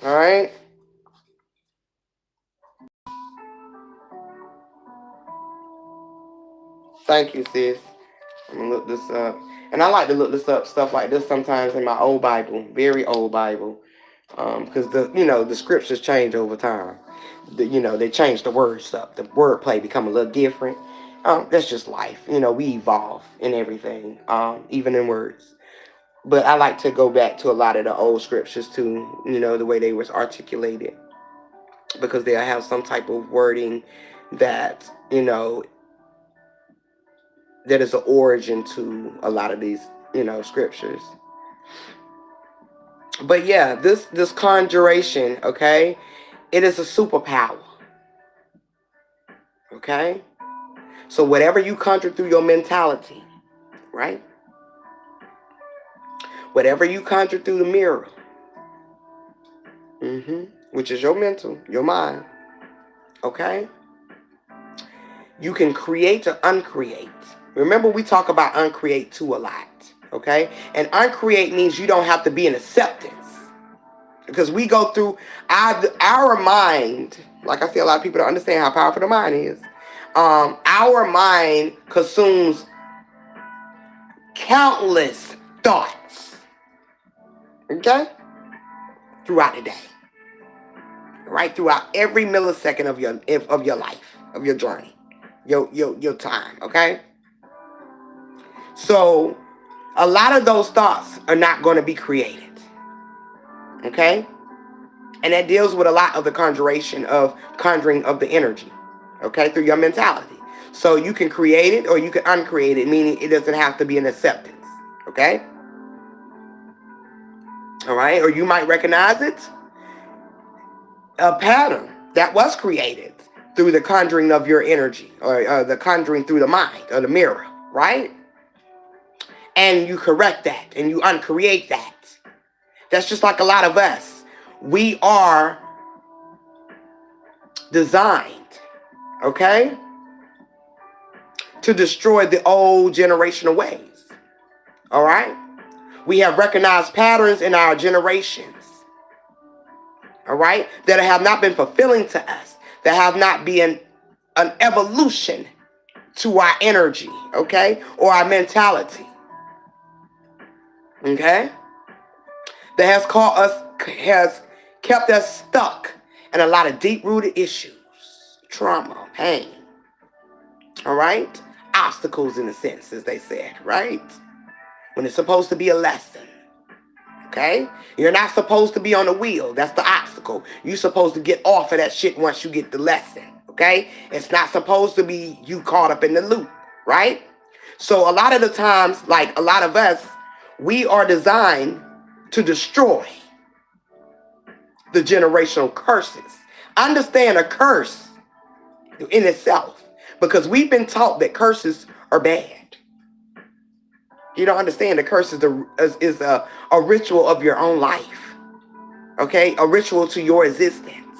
All right. Thank you, sis. I'm gonna look this up. And I like to look this up, stuff like this sometimes in my old Bible, very old Bible. Because the scriptures change over time. They change the words up. The wordplay become a little different. That's just life. We evolve in everything, even in words. But I like to go back to a lot of the old scriptures too, the way they was articulated. Because they'll have some type of wording that, that is an origin to a lot of these, scriptures. But yeah, this conjuration, okay, it is a superpower. Okay? So whatever you conjure through your mentality, right? Whatever you conjure through the mirror, which is your mental, your mind, okay? You can create or uncreate. Remember, we talk about uncreate too a lot, okay? And uncreate means you don't have to be in acceptance. Because we go through our mind, like I say, a lot of people don't understand how powerful the mind is. Our mind consumes countless thoughts, okay, throughout the day, right throughout every millisecond of your life, of your journey, your time, okay. So a lot of those thoughts are not going to be created, okay. And that deals with a lot of the conjuring of the energy, okay, through your mentality. So you can create it or you can uncreate it, meaning it doesn't have to be an acceptance, okay? All right, or you might recognize it, a pattern that was created through the conjuring of your energy or the conjuring through the mind or the mirror, right? And you correct that and you uncreate that. That's just like a lot of us. We are designed, okay, to destroy the old generational ways. All right? We have recognized patterns in our generations, all right, that have not been fulfilling to us, that have not been an evolution to our energy, okay, or our mentality, okay, that has kept us stuck in a lot of deep-rooted issues, trauma, pain, all right, obstacles in a sense, as they said, right, when it's supposed to be a lesson. Okay? You're not supposed to be on the wheel. That's the obstacle. You're supposed to get off of that shit once you get the lesson. Okay? It's not supposed to be you caught up in the loop. Right? So a lot of the times, like a lot of us, we are designed to destroy the generational curses. Understand a curse in itself. Because we've been taught that curses are bad. You don't understand the curse is a ritual of your own life. Okay? A ritual to your existence.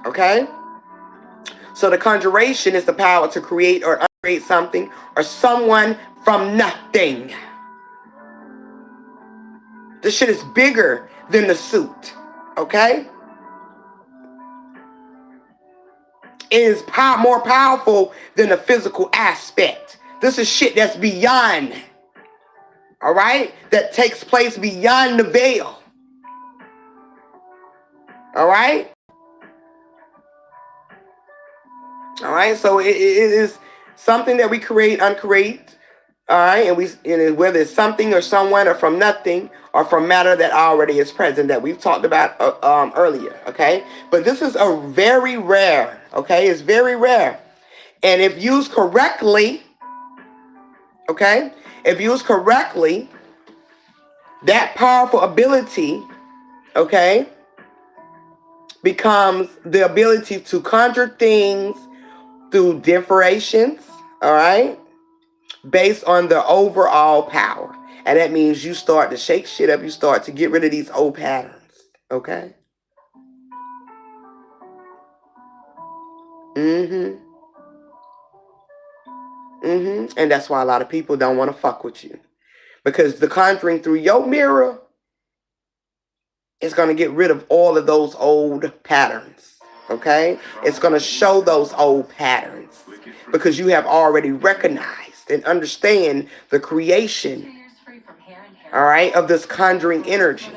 Okay? So the conjuration is the power to create or uncreate something or someone from nothing. This shit is bigger than the suit. Okay? It is more powerful than the physical aspect. This is shit that's beyond. Alright? That takes place beyond the veil. Alright? Alright? So it is something that we create, uncreate. All right, and whether it's something or someone or from nothing or from matter that already is present that we've talked about earlier, okay? But this is a very rare, okay? It's very rare. And if used correctly, okay? If used correctly, that powerful ability, okay, becomes the ability to conjure things through differentiations, all right? Based on the overall power. And that means you start to shake shit up. You start to get rid of these old patterns. Okay? Mm-hmm. Mm-hmm. And that's why a lot of people don't want to fuck with you. Because the conjuring through your mirror is going to get rid of all of those old patterns. Okay? It's going to show those old patterns. Because you have already recognized and understand the creation, all right, of this conjuring energy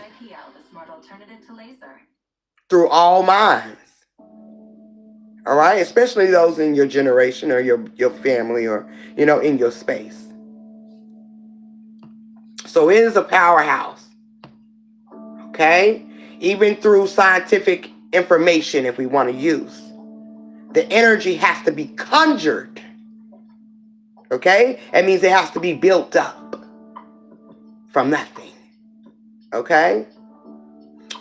through all minds. All right, especially those in your generation or your family or, you know, in your space. So it is a powerhouse. Okay? Even through scientific information, if we want to use, the energy has to be conjured. Okay? That means it has to be built up from nothing. Okay?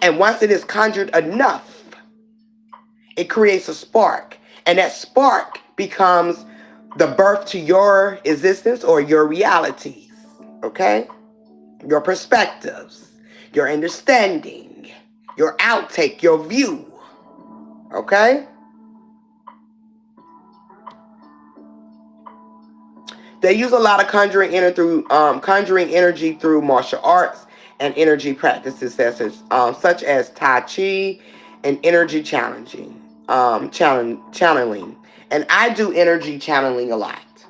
And once it is conjured enough, it creates a spark. And that spark becomes the birth to your existence or your realities. Okay? Your perspectives, your understanding, your outtake, your view. Okay? They use a lot of conjuring energy through martial arts and energy practices such as Tai Chi and energy channeling. And I do energy channeling a lot.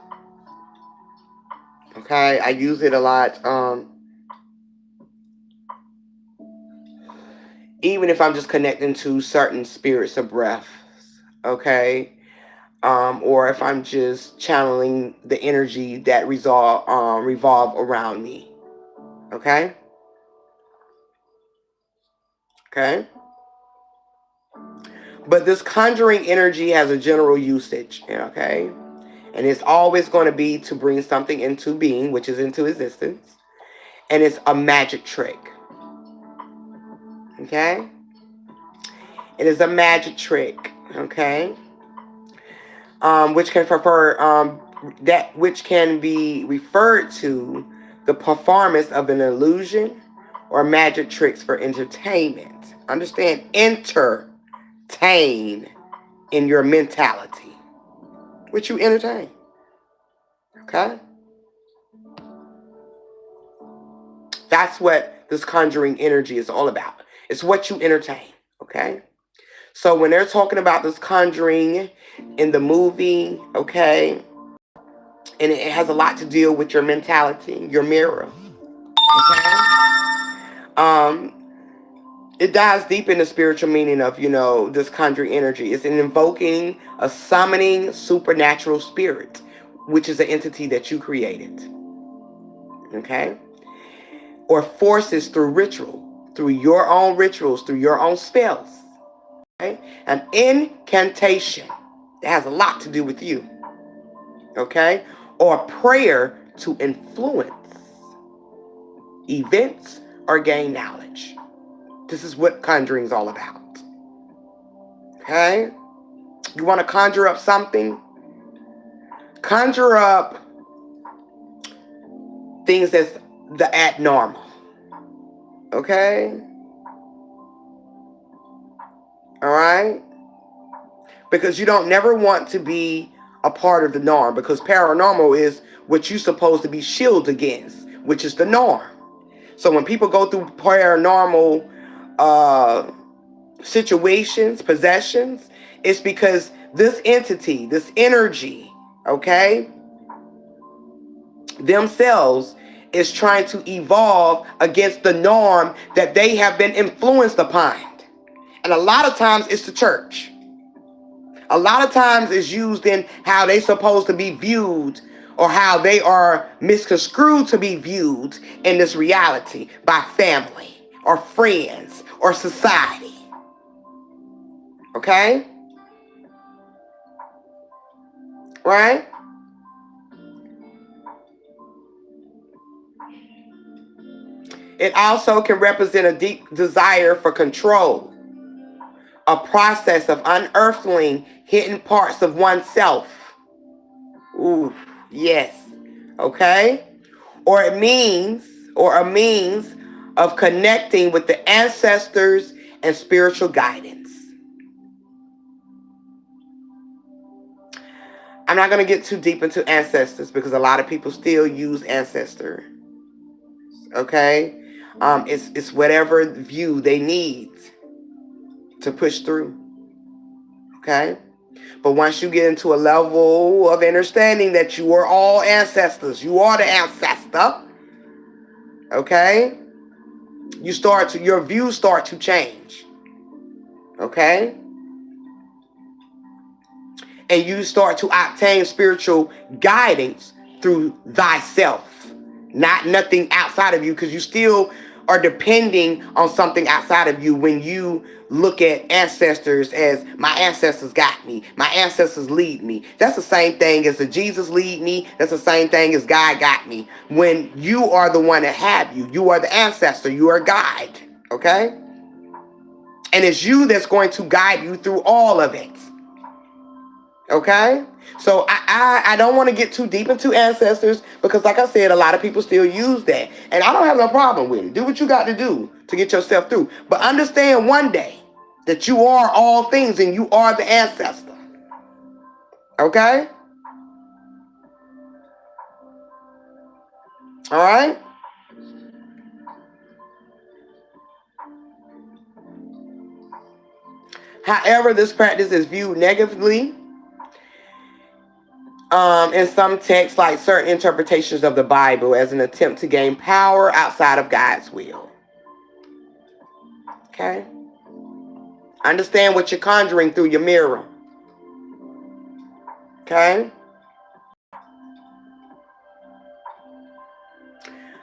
Okay, I use it a lot. Even if I'm just connecting to certain spirits of breath. Okay, or if I'm just channeling the energy that revolve around me. Okay. Okay? But this conjuring energy has a general usage. Okay? And it's always going to be to bring something into being, which is into existence. And it's a magic trick. Okay? It is a magic trick. Okay? Which can which can be referred to the performance of an illusion or magic tricks for entertainment. Understand, entertain in your mentality, which you entertain. Okay? That's what this conjuring energy is all about. It's what you entertain. Okay? So when they're talking about this conjuring in the movie, okay, and it has a lot to deal with your mentality, your mirror. Okay? Um, it dives deep in the spiritual meaning of, this conjuring energy. It's an invoking a summoning supernatural spirit, which is an entity that you created. Okay? Or forces through ritual, through your own rituals, through your own spells. Okay? An incantation that has a lot to do with you. Okay? Or prayer to influence events or gain knowledge. This is what conjuring is all about. Okay? You want to conjure up something? Conjure up things that's the abnormal. Okay? All right? Because you don't never want to be a part of the norm, because paranormal is what you're supposed to be shielded against, which is the norm. So when people go through paranormal situations, possessions, it's because this entity, this energy, okay, themselves is trying to evolve against the norm that they have been influenced upon. And a lot of times it's the church. A lot of times it's used in how they're supposed to be viewed, or how they are misconstrued to be viewed in this reality by family or friends or society. Okay? Right? It also can represent a deep desire for control, a process of unearthing hidden parts of oneself. Ooh, yes. Okay? Or a means of connecting with the ancestors and spiritual guidance. I'm not going to get too deep into ancestors because a lot of people still use ancestor. Okay? It's whatever view they need to push through. Okay? But once you get into a level of understanding that you are all ancestors, you are the ancestor, okay? Your views start to change. Okay? And you start to obtain spiritual guidance through thyself, not nothing outside of you, because you still are depending on something outside of you when you look at ancestors as my ancestors got me, my ancestors lead me. That's the same thing as the Jesus lead me. That's the same thing as God got me. When you are the one that have you, you are the ancestor, you are a guide. Okay? And it's you that's going to guide you through all of it. Okay? So I don't want to get too deep into ancestors because, like I said, a lot of people still use that. And I don't have no problem with it. Do what you got to do to get yourself through. But understand one day that you are all things and you are the ancestor. Okay? All right? However, this practice is viewed negatively in some texts, like certain interpretations of the Bible, as an attempt to gain power outside of God's will. Okay? Understand what you're conjuring through your mirror. Okay?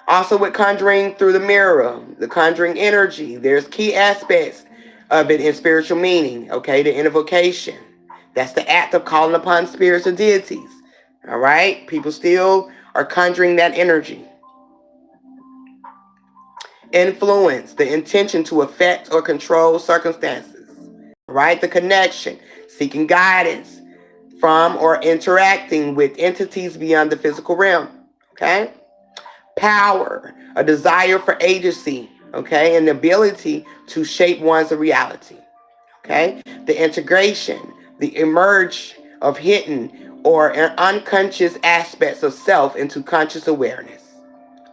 Also with conjuring through the mirror, the conjuring energy, there's key aspects of it in spiritual meaning. Okay, the invocation. That's the act of calling upon spirits or deities. All right, people still are conjuring that energy. Influence, the intention to affect or control circumstances. All right, the connection, seeking guidance from or interacting with entities beyond the physical realm. Okay, power, a desire for agency. Okay, and the ability to shape one's reality. Okay, the integration, the emerge of hidden or unconscious aspects of self into conscious awareness.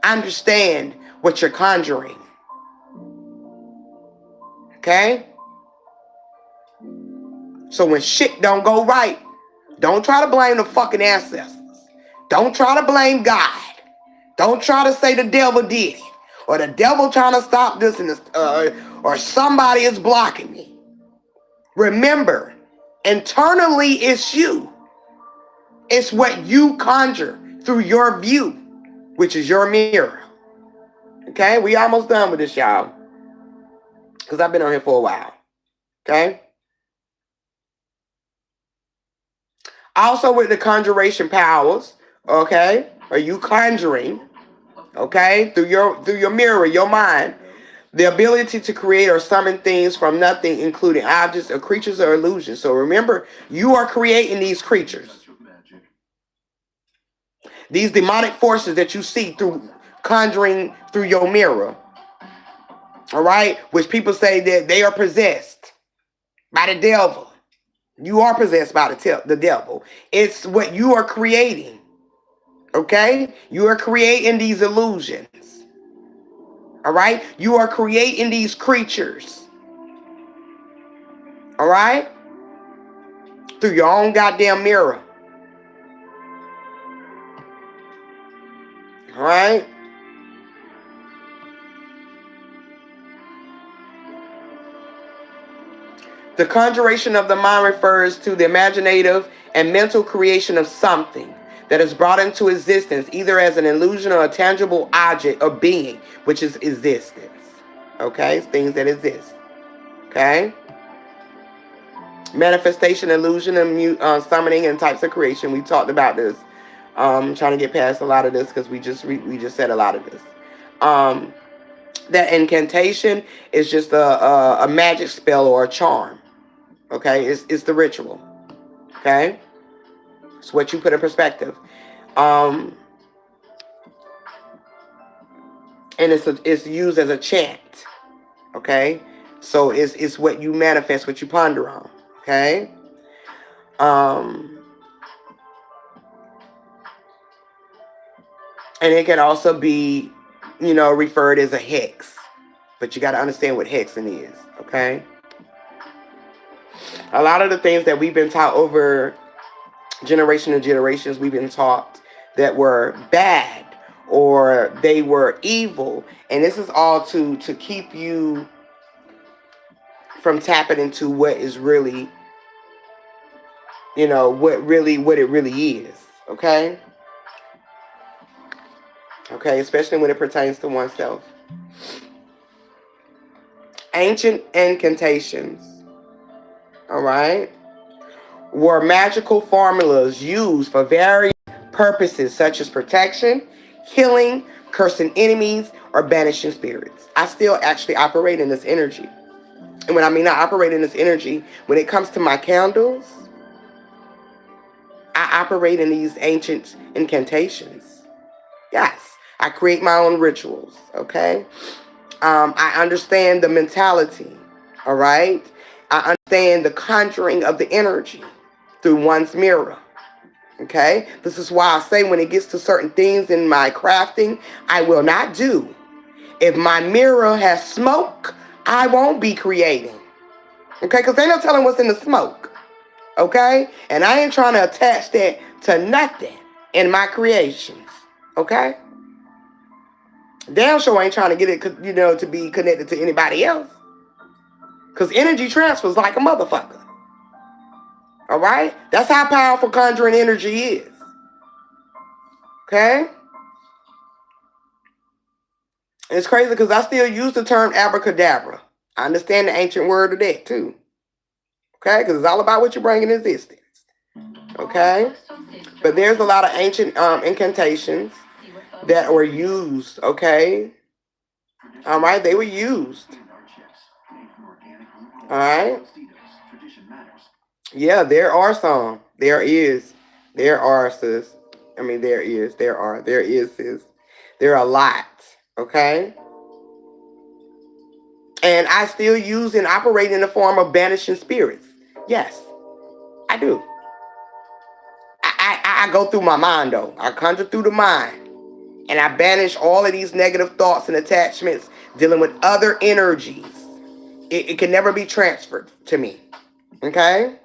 Understand what you're conjuring. Okay, so when shit don't go right, don't try to blame the fucking ancestors. Don't try to blame God. Don't try to say the devil did it, or the devil trying to stop this, and or somebody is blocking me. Remember, internally it's you. It's what you conjure through your view, which is your mirror. Okay, we almost done with this, y'all, because I've been on here for a while. Okay. Also with the conjuration powers, okay, are you conjuring, okay, through your mirror, your mind, the ability to create or summon things from nothing, including objects or creatures or illusions. So remember, you are creating these creatures, these demonic forces that you see through conjuring through your mirror. All right, which people say that they are possessed by the devil. You are possessed by the devil. It's what you are creating. Okay, you are creating these illusions. All right, you are creating these creatures. All right, through your own goddamn mirror. All right. The conjuration of the mind refers to the imaginative and mental creation of something that is brought into existence either as an illusion or a tangible object or being, which is existence. Okay, things that exist. Okay. Manifestation, illusion, and summoning, and types of creation. We talked about this. Trying to get past a lot of this because we just said a lot of this. That incantation is just a magic spell or a charm. Okay, it's the ritual. Okay, it's what you put in perspective. And it's used as a chant. Okay, so it's what you manifest, what you ponder on. Okay. And it can also be, referred as a hex. But you got to understand what hexing is. Okay. A lot of the things that we've been taught over generation and generations, we've been taught that were bad or they were evil, and this is all to keep you from tapping into what is really, what it really is. Okay. Okay, especially when it pertains to oneself. Ancient incantations, all right, were magical formulas used for various purposes such as protection, healing, cursing enemies, or banishing spirits. I still actually operate in this energy. And when I mean I operate in this energy, when it comes to my candles, I operate in these ancient incantations. Yes, I create my own rituals, okay? I understand the mentality, all right? I understand the conjuring of the energy through one's mirror. Okay? This is why I say when it gets to certain things in my crafting, I will not do. If my mirror has smoke, I won't be creating. Okay? Because ain't no telling what's in the smoke. Okay? And I ain't trying to attach that to nothing in my creations. Okay? Damn sure ain't trying to get it, to be connected to anybody else. Because energy transfers like a motherfucker. All right? That's how powerful conjuring energy is. Okay? It's crazy because I still use the term abracadabra. I understand the ancient word of that too. Okay, because it's all about what you bring in existence. Okay, but there's a lot of ancient incantations that were used. Okay, all right, they were used. All right. Yeah, there are some. There is. There are, sis. I mean, there is. There are. There is, sis. There are a lot. Okay. And I still use and operate in the form of banishing spirits. Yes, I do. I go through my mind though. I conjure through the mind. And I banish all of these negative thoughts and attachments dealing with other energies. It can never be transferred to me. Okay?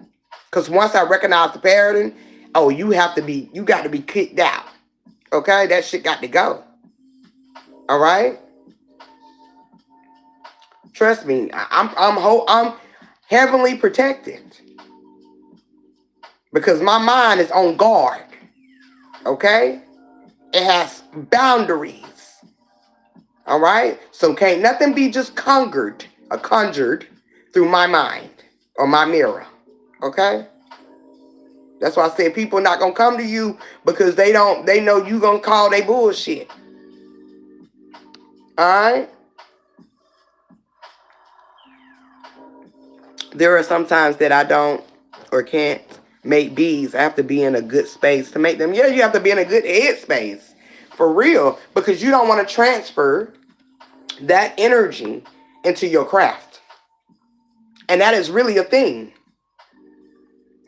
Because once I recognize the pattern, oh, you got to be kicked out. Okay? That shit got to go. All right? Trust me, I'm heavenly protected. Because my mind is on guard. Okay? It has boundaries. All right? So can't nothing be just conjured through my mind or my mirror. Okay? That's why I said people not gonna come to you because they know you gonna call they bullshit. Alright? There are some times that I don't or can't make bees. I have to be in a good space to make them. Yeah, you have to be in a good head space. For real. Because you don't want to transfer that energy into your craft. And that is really a thing.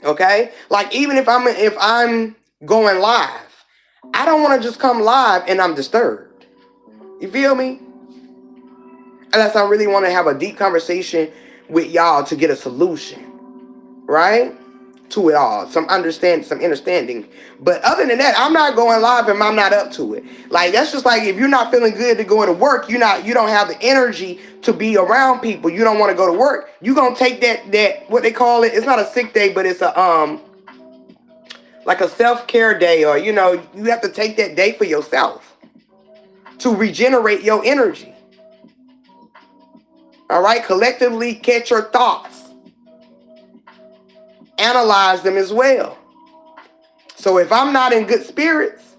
Okay? Like even if I'm going live, I don't want to just come live and I'm disturbed. You feel me? Unless I really want to have a deep conversation with y'all to get a solution, right? To it all, some understanding. But other than that, I'm not going live if I'm not up to it. Like that's just like if you're not feeling good to go to work, you don't have the energy to be around people. You don't want to go to work. You gonna take that what they call it. It's not a sick day, but it's a like a self-care day, or you have to take that day for yourself to regenerate your energy. All right, collectively catch your thoughts. Analyze them as well. So if I'm not in good spirits,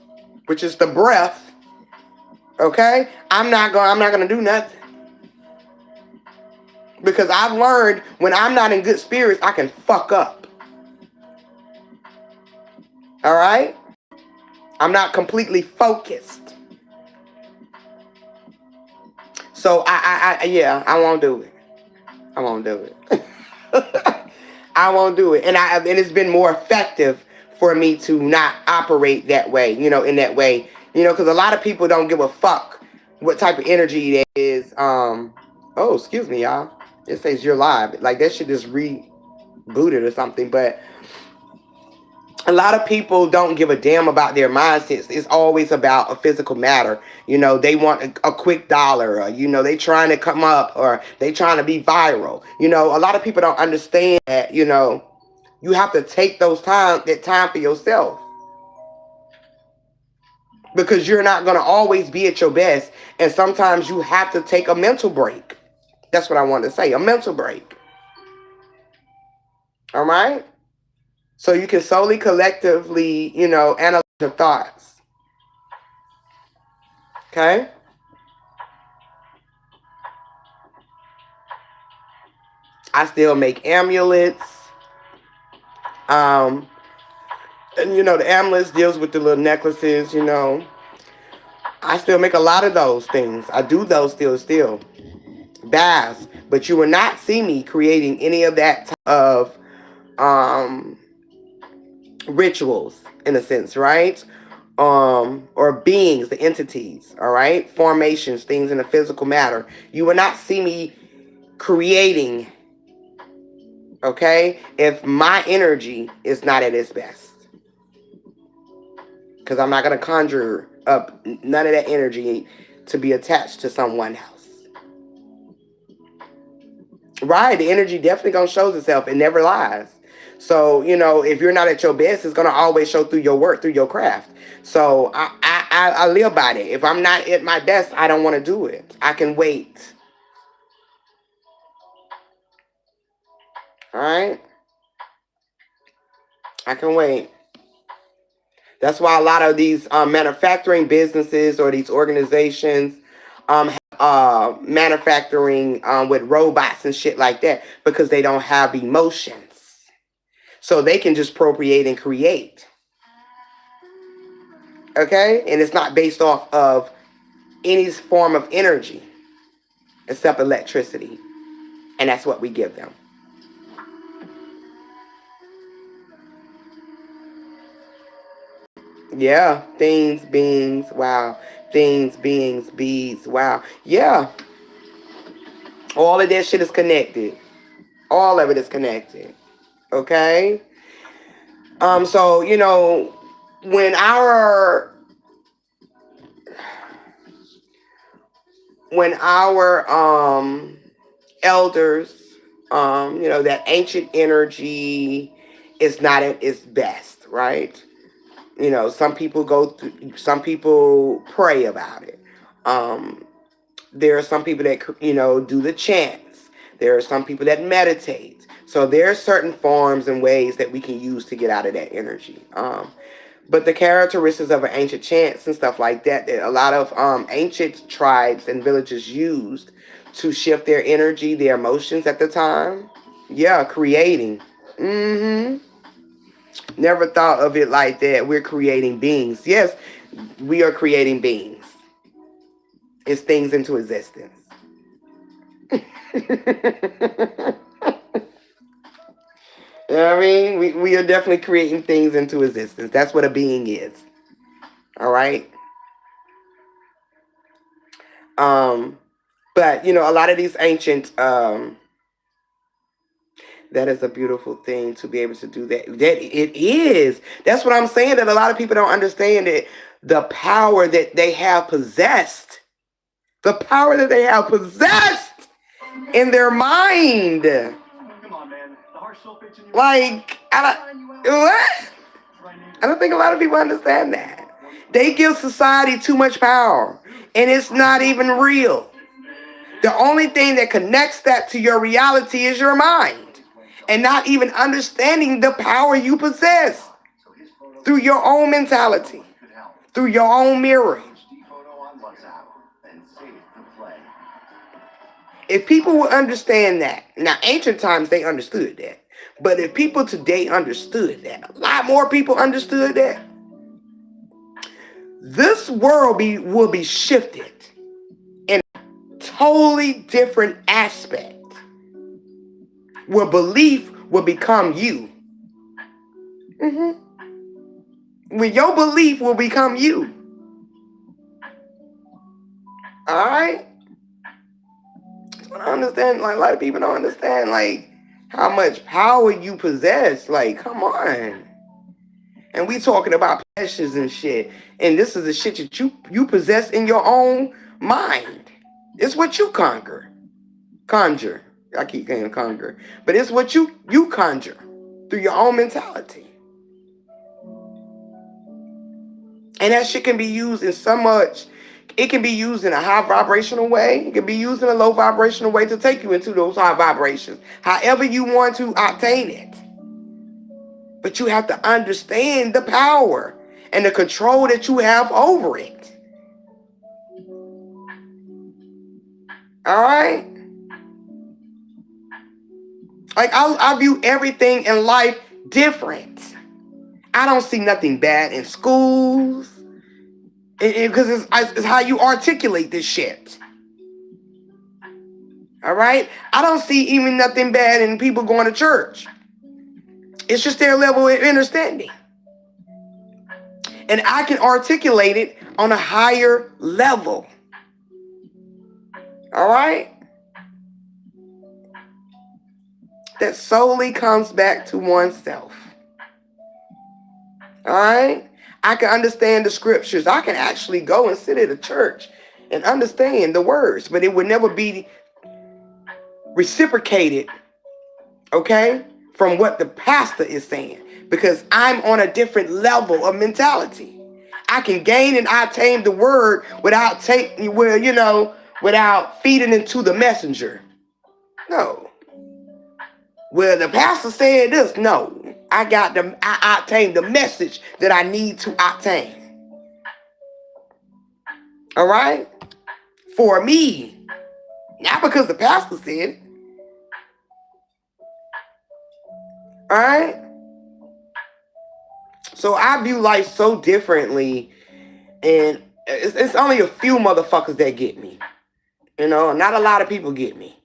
which is the breath, okay, I'm not gonna do nothing. Because I've learned when I'm not in good spirits, I can fuck up. All right? I'm not completely focused. So I won't do it. I won't do it. I won't do it. And it's been more effective for me to not operate that way, in that way. Because a lot of people don't give a fuck what type of energy that is. Oh, excuse me, y'all. It says you're live. Like that shit just rebooted or something. But a lot of people don't give a damn about their mindsets. It's always about a physical matter. They want a quick dollar, or, they trying to come up, or they trying to be viral. A lot of people don't understand that, you have to take that time for yourself. Because you're not going to always be at your best. And sometimes you have to take a mental break. That's what I wanted to say, a mental break. All right? So you can solely collectively, analyze your thoughts. Okay? I still make amulets. And the amulets deals with the little necklaces, I still make a lot of those things. I do those still. Baths. But you will not see me creating any of that type of rituals, in a sense, right? Or beings, the entities, all right? Formations, things in the physical matter. You will not see me creating, okay, if my energy is not at its best. Because I'm not going to conjure up none of that energy to be attached to someone else. Right, the energy definitely going to show itself. It never lies. So, if you're not at your best, it's going to always show through your work, through your craft. So, I live by that. If I'm not at my best, I don't want to do it. I can wait. All right? I can wait. That's why a lot of these manufacturing businesses or these organizations manufacturing with robots and shit like that, because they don't have emotions. So they can just appropriate and create. Okay? And it's not based off of any form of energy except electricity. And that's what we give them. Yeah. Things, beings, wow. Things, beings, bees, wow. Yeah. All of that shit is connected. All of it is connected. Okay? So, when our elders, that ancient energy is not at its best, right? Some people some people pray about it. There are some people that, do the chants. There are some people that meditate. So there are certain forms and ways that we can use to get out of that energy. But the characteristics of an ancient chants and stuff like that, that a lot of ancient tribes and villages used to shift their energy, their emotions at the time. Yeah, creating. Mm-hmm. Never thought of it like that. We're creating beings. Yes, we are creating beings. It's things into existence. You know what I mean? We are definitely creating things into existence. That's what a being is. All right? But a lot of these ancient that is a beautiful thing to be able to do that. That it is. That's what I'm saying, that a lot of people don't understand it. The power that they have possessed. The power that they have possessed in their mind. Like, what? I don't think a lot of people understand that. They give society too much power, and it's not even real. The only thing that connects that to your reality is your mind, and not even understanding the power you possess through your own mentality, through your own mirror. If people would understand that, now ancient times they understood that, but if people today understood that, a lot more people understood that, this world will be shifted in a totally different aspect, where belief will become you. Mm-hmm. When your belief will become you. All right? I don't understand. Like, a lot of people don't understand, like, how much power you possess. Like, come on. And we talking about pleasures and shit. And this is the shit that you possess in your own mind. It's what you conjure. I keep saying conjure. But it's what you conjure through your own mentality. And that shit can be used in so much. It can be used in a high vibrational way. It can be used in a low vibrational way to take you into those high vibrations. However you want to obtain it. But you have to understand the power and the control that you have over it. All right? Like, I view everything in life different. I don't see nothing bad in schools. Because it's how you articulate this shit. All right? I don't see even nothing bad in people going to church. It's just their level of understanding. And I can articulate it on a higher level. All right? That solely comes back to oneself. All right? I can understand the scriptures. I can actually go and sit at a church and understand the words, but it would never be reciprocated, okay, from what the pastor is saying, because I'm on a different level of mentality. I can gain and obtain the word without without feeding into the messenger. No. Well, the pastor said this. No. I obtained the message that I need to obtain. All right? For me. Not because the pastor said it. All right? So I view life so differently, and it's only a few motherfuckers that get me. Not a lot of people get me.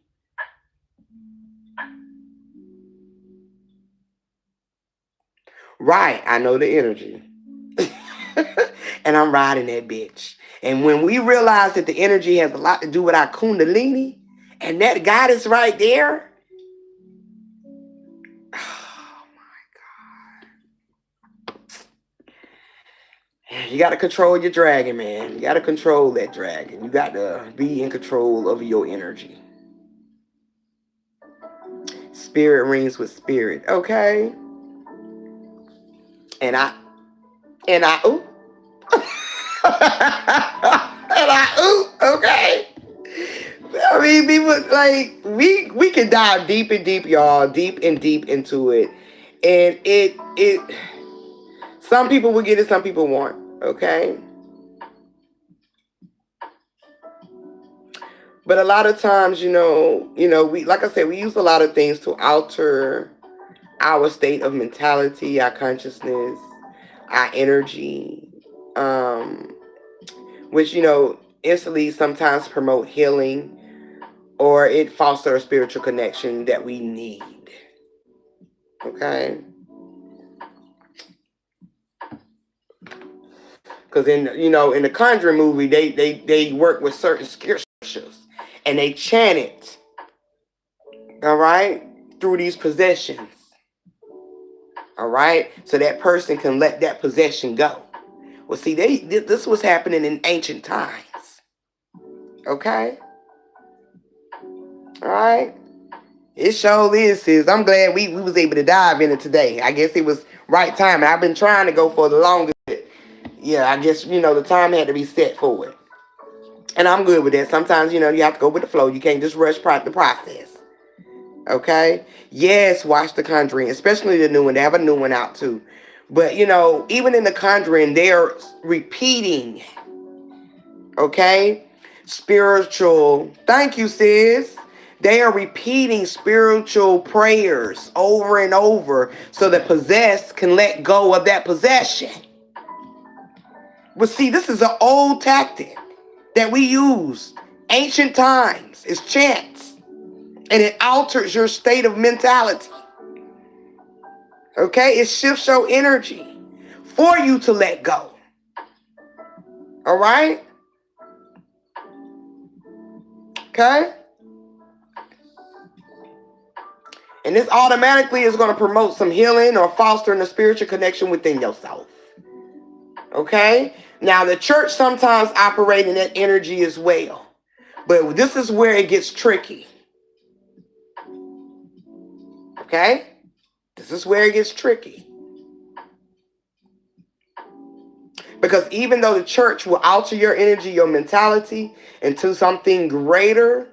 Right, I know the energy. And I'm riding that bitch. And when we realize that the energy has a lot to do with our kundalini, and that goddess right there, oh my God. You got to control your dragon, man. You got to control that dragon. You got to be in control of your energy. Spirit rings with spirit, okay? And ooh. Okay. I mean, people like we can dive deep and deep, y'all, deep and deep into it, and it. Some people will get it, some people won't. Okay. But a lot of times, we, like I said, we use a lot of things to alter our state of mentality, our consciousness, our energy, which instantly sometimes promote healing, or it fosters a spiritual connection that we need. Okay? Because in the Conjuring movie, they work with certain scriptures and they chant it, all right, through these possessions, all right, so that person can let that possession go. Well, see, this was happening in ancient times. Okay, all right. It sure is, sis. I'm glad we was able to dive in it today. I guess it was right time, and I've been trying to go for the longest. Yeah, I guess the time had to be set for it. And I'm good with that. Sometimes, you have to go with the flow. You can't just rush the process. Okay? Yes, watch The Conjuring, especially the new one. They have a new one out too. But, even in The Conjuring, they're repeating, okay? Spiritual. Thank you, sis. They are repeating spiritual prayers over and over so the possessed can let go of that possession. But see, this is an old tactic that we use ancient times. It's chants, and it alters your state of mentality. Okay, it shifts your energy for you to let go. All right. Okay, and this automatically is going to promote some healing or fostering a spiritual connection within yourself. Okay, now the church sometimes operates in that energy as well, but this is where it gets tricky. Okay, this is where it gets tricky. Because even though the church will alter your energy, your mentality into something greater,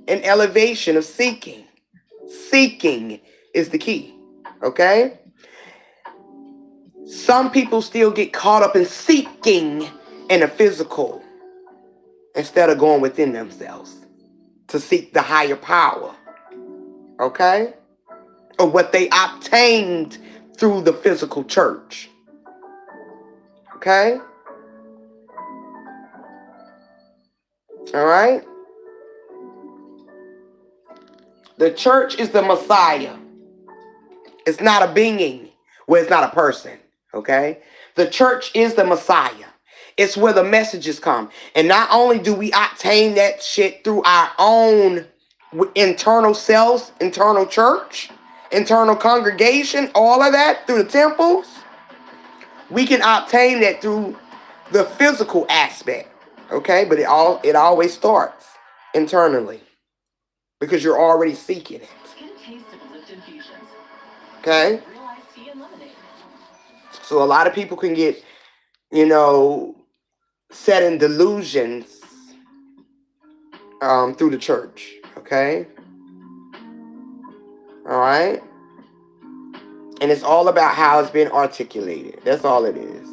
an elevation of seeking. Seeking is the key. Okay? Some people still get caught up in seeking in the physical instead of going within themselves to seek the higher power. Okay? Or what they obtained through the physical church. Okay? All right? The church is the Messiah. It's not a being. Well, it's not a person. Okay? The church is the Messiah. It's where the messages come. And not only do we obtain that shit through our own internal selves, internal church, internal congregation, all of that through the temples, we can obtain that through the physical aspect. Okay? But it always starts internally because you're already seeking it. Okay? So a lot of people can get, you know, setting delusions through the church. Okay? All right? And it's all about how it's been articulated. That's all it is.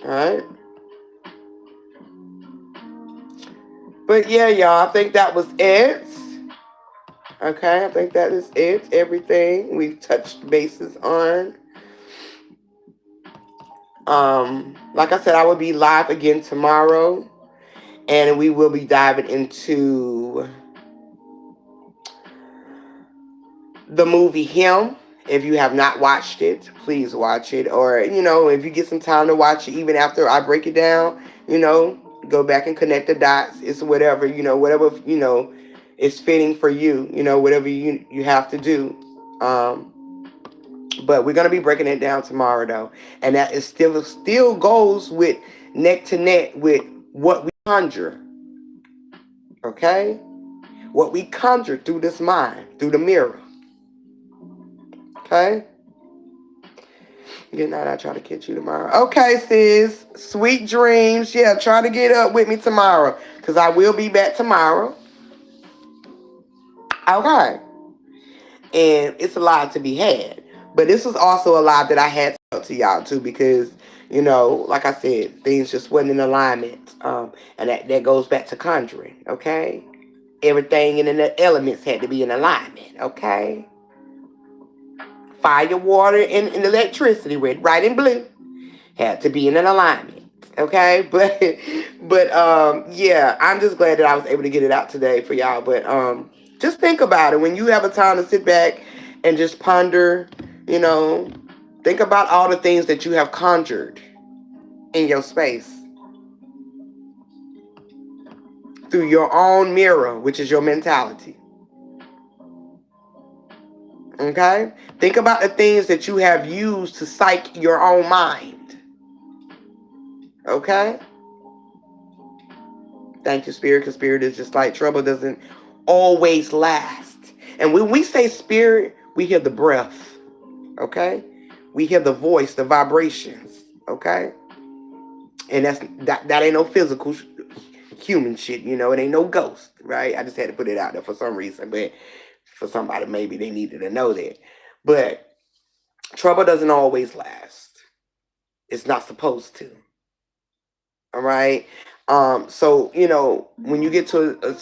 All right? But yeah, y'all, I think that was it. Okay, I think that is it. Everything we've touched bases on. Like I said, I will be live again tomorrow, and we will be diving into the movie Him. If you have not watched it, please watch it. Or, if you get some time to watch it, even after I break it down, go back and connect the dots. It's whatever, whatever, is fitting for you, whatever you have to do. But we're going to be breaking it down tomorrow, though. And that is still goes with neck to neck with what we conjure. Okay? What we conjure through this mind, through the mirror. Okay? Good night. I'll try to catch you tomorrow. Okay, sis. Sweet dreams. Yeah, try to get up with me tomorrow. Because I will be back tomorrow. Okay. And it's a lot to be had. But this was also a lot that I had to tell to y'all, too. Because, like I said, things just wasn't in alignment. And that goes back to conjuring. Okay? Everything in the elements had to be in alignment. Okay? Fire, water, and electricity, red, white, and blue, had to be in an alignment. Okay, but yeah, I'm just glad that I was able to get it out today for y'all. But just think about it when you have a time to sit back and just ponder. Think about all the things that you have conjured in your space through your own mirror, which is your mentality. Okay, think about the things that you have used to psych your own mind. Okay. Thank you, Spirit, because Spirit is just like trouble doesn't always last. And when we say Spirit, we hear the breath, okay? We hear the voice, the vibrations, okay? And that ain't no physical human shit, it ain't no ghost, right? I just had to put it out there for some reason, but for somebody, maybe they needed to know that. But trouble doesn't always last. It's not supposed to. All right. So when you get to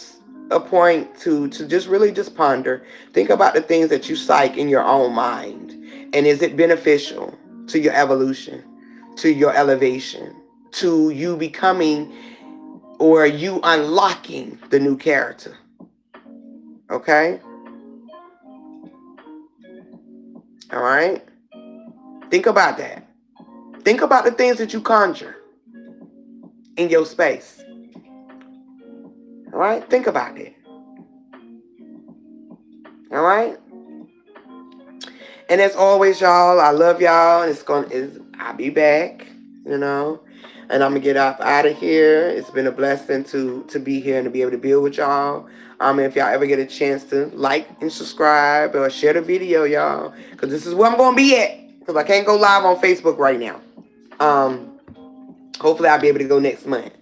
a point to just really just ponder, think about the things that you psych in your own mind, and is it beneficial to your evolution, to your elevation, to you becoming or you unlocking the new character? Okay. All right. Think about that. Think about the things that you conjure in your space. All right. Think about it. All right. And as always, y'all, I love y'all. I'll be back, and I'm gonna get up out of here. It's been a blessing to be here and to be able to build with y'all. If y'all ever get a chance to like and subscribe or share the video, y'all, because this is where I'm gonna be at. Because I can't go live on Facebook right now. Hopefully I'll be able to go next month.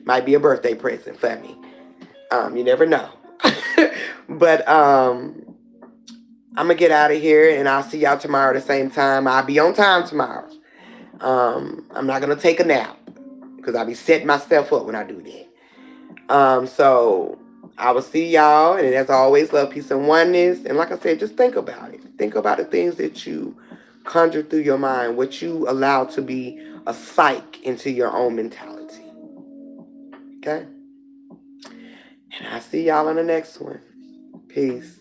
Might be a birthday present for me. You never know. But I'm going to get out of here, and I'll see y'all tomorrow at the same time. I'll be on time tomorrow. I'm not going to take a nap because I'll be setting myself up when I do that. So I will see y'all, and as always, love, peace, and oneness. And like I said, just think about it. Think about the things that you conjure through your mind, what you allow to be a psych into your own mentality. Okay? And I'll see y'all on the next one. Peace.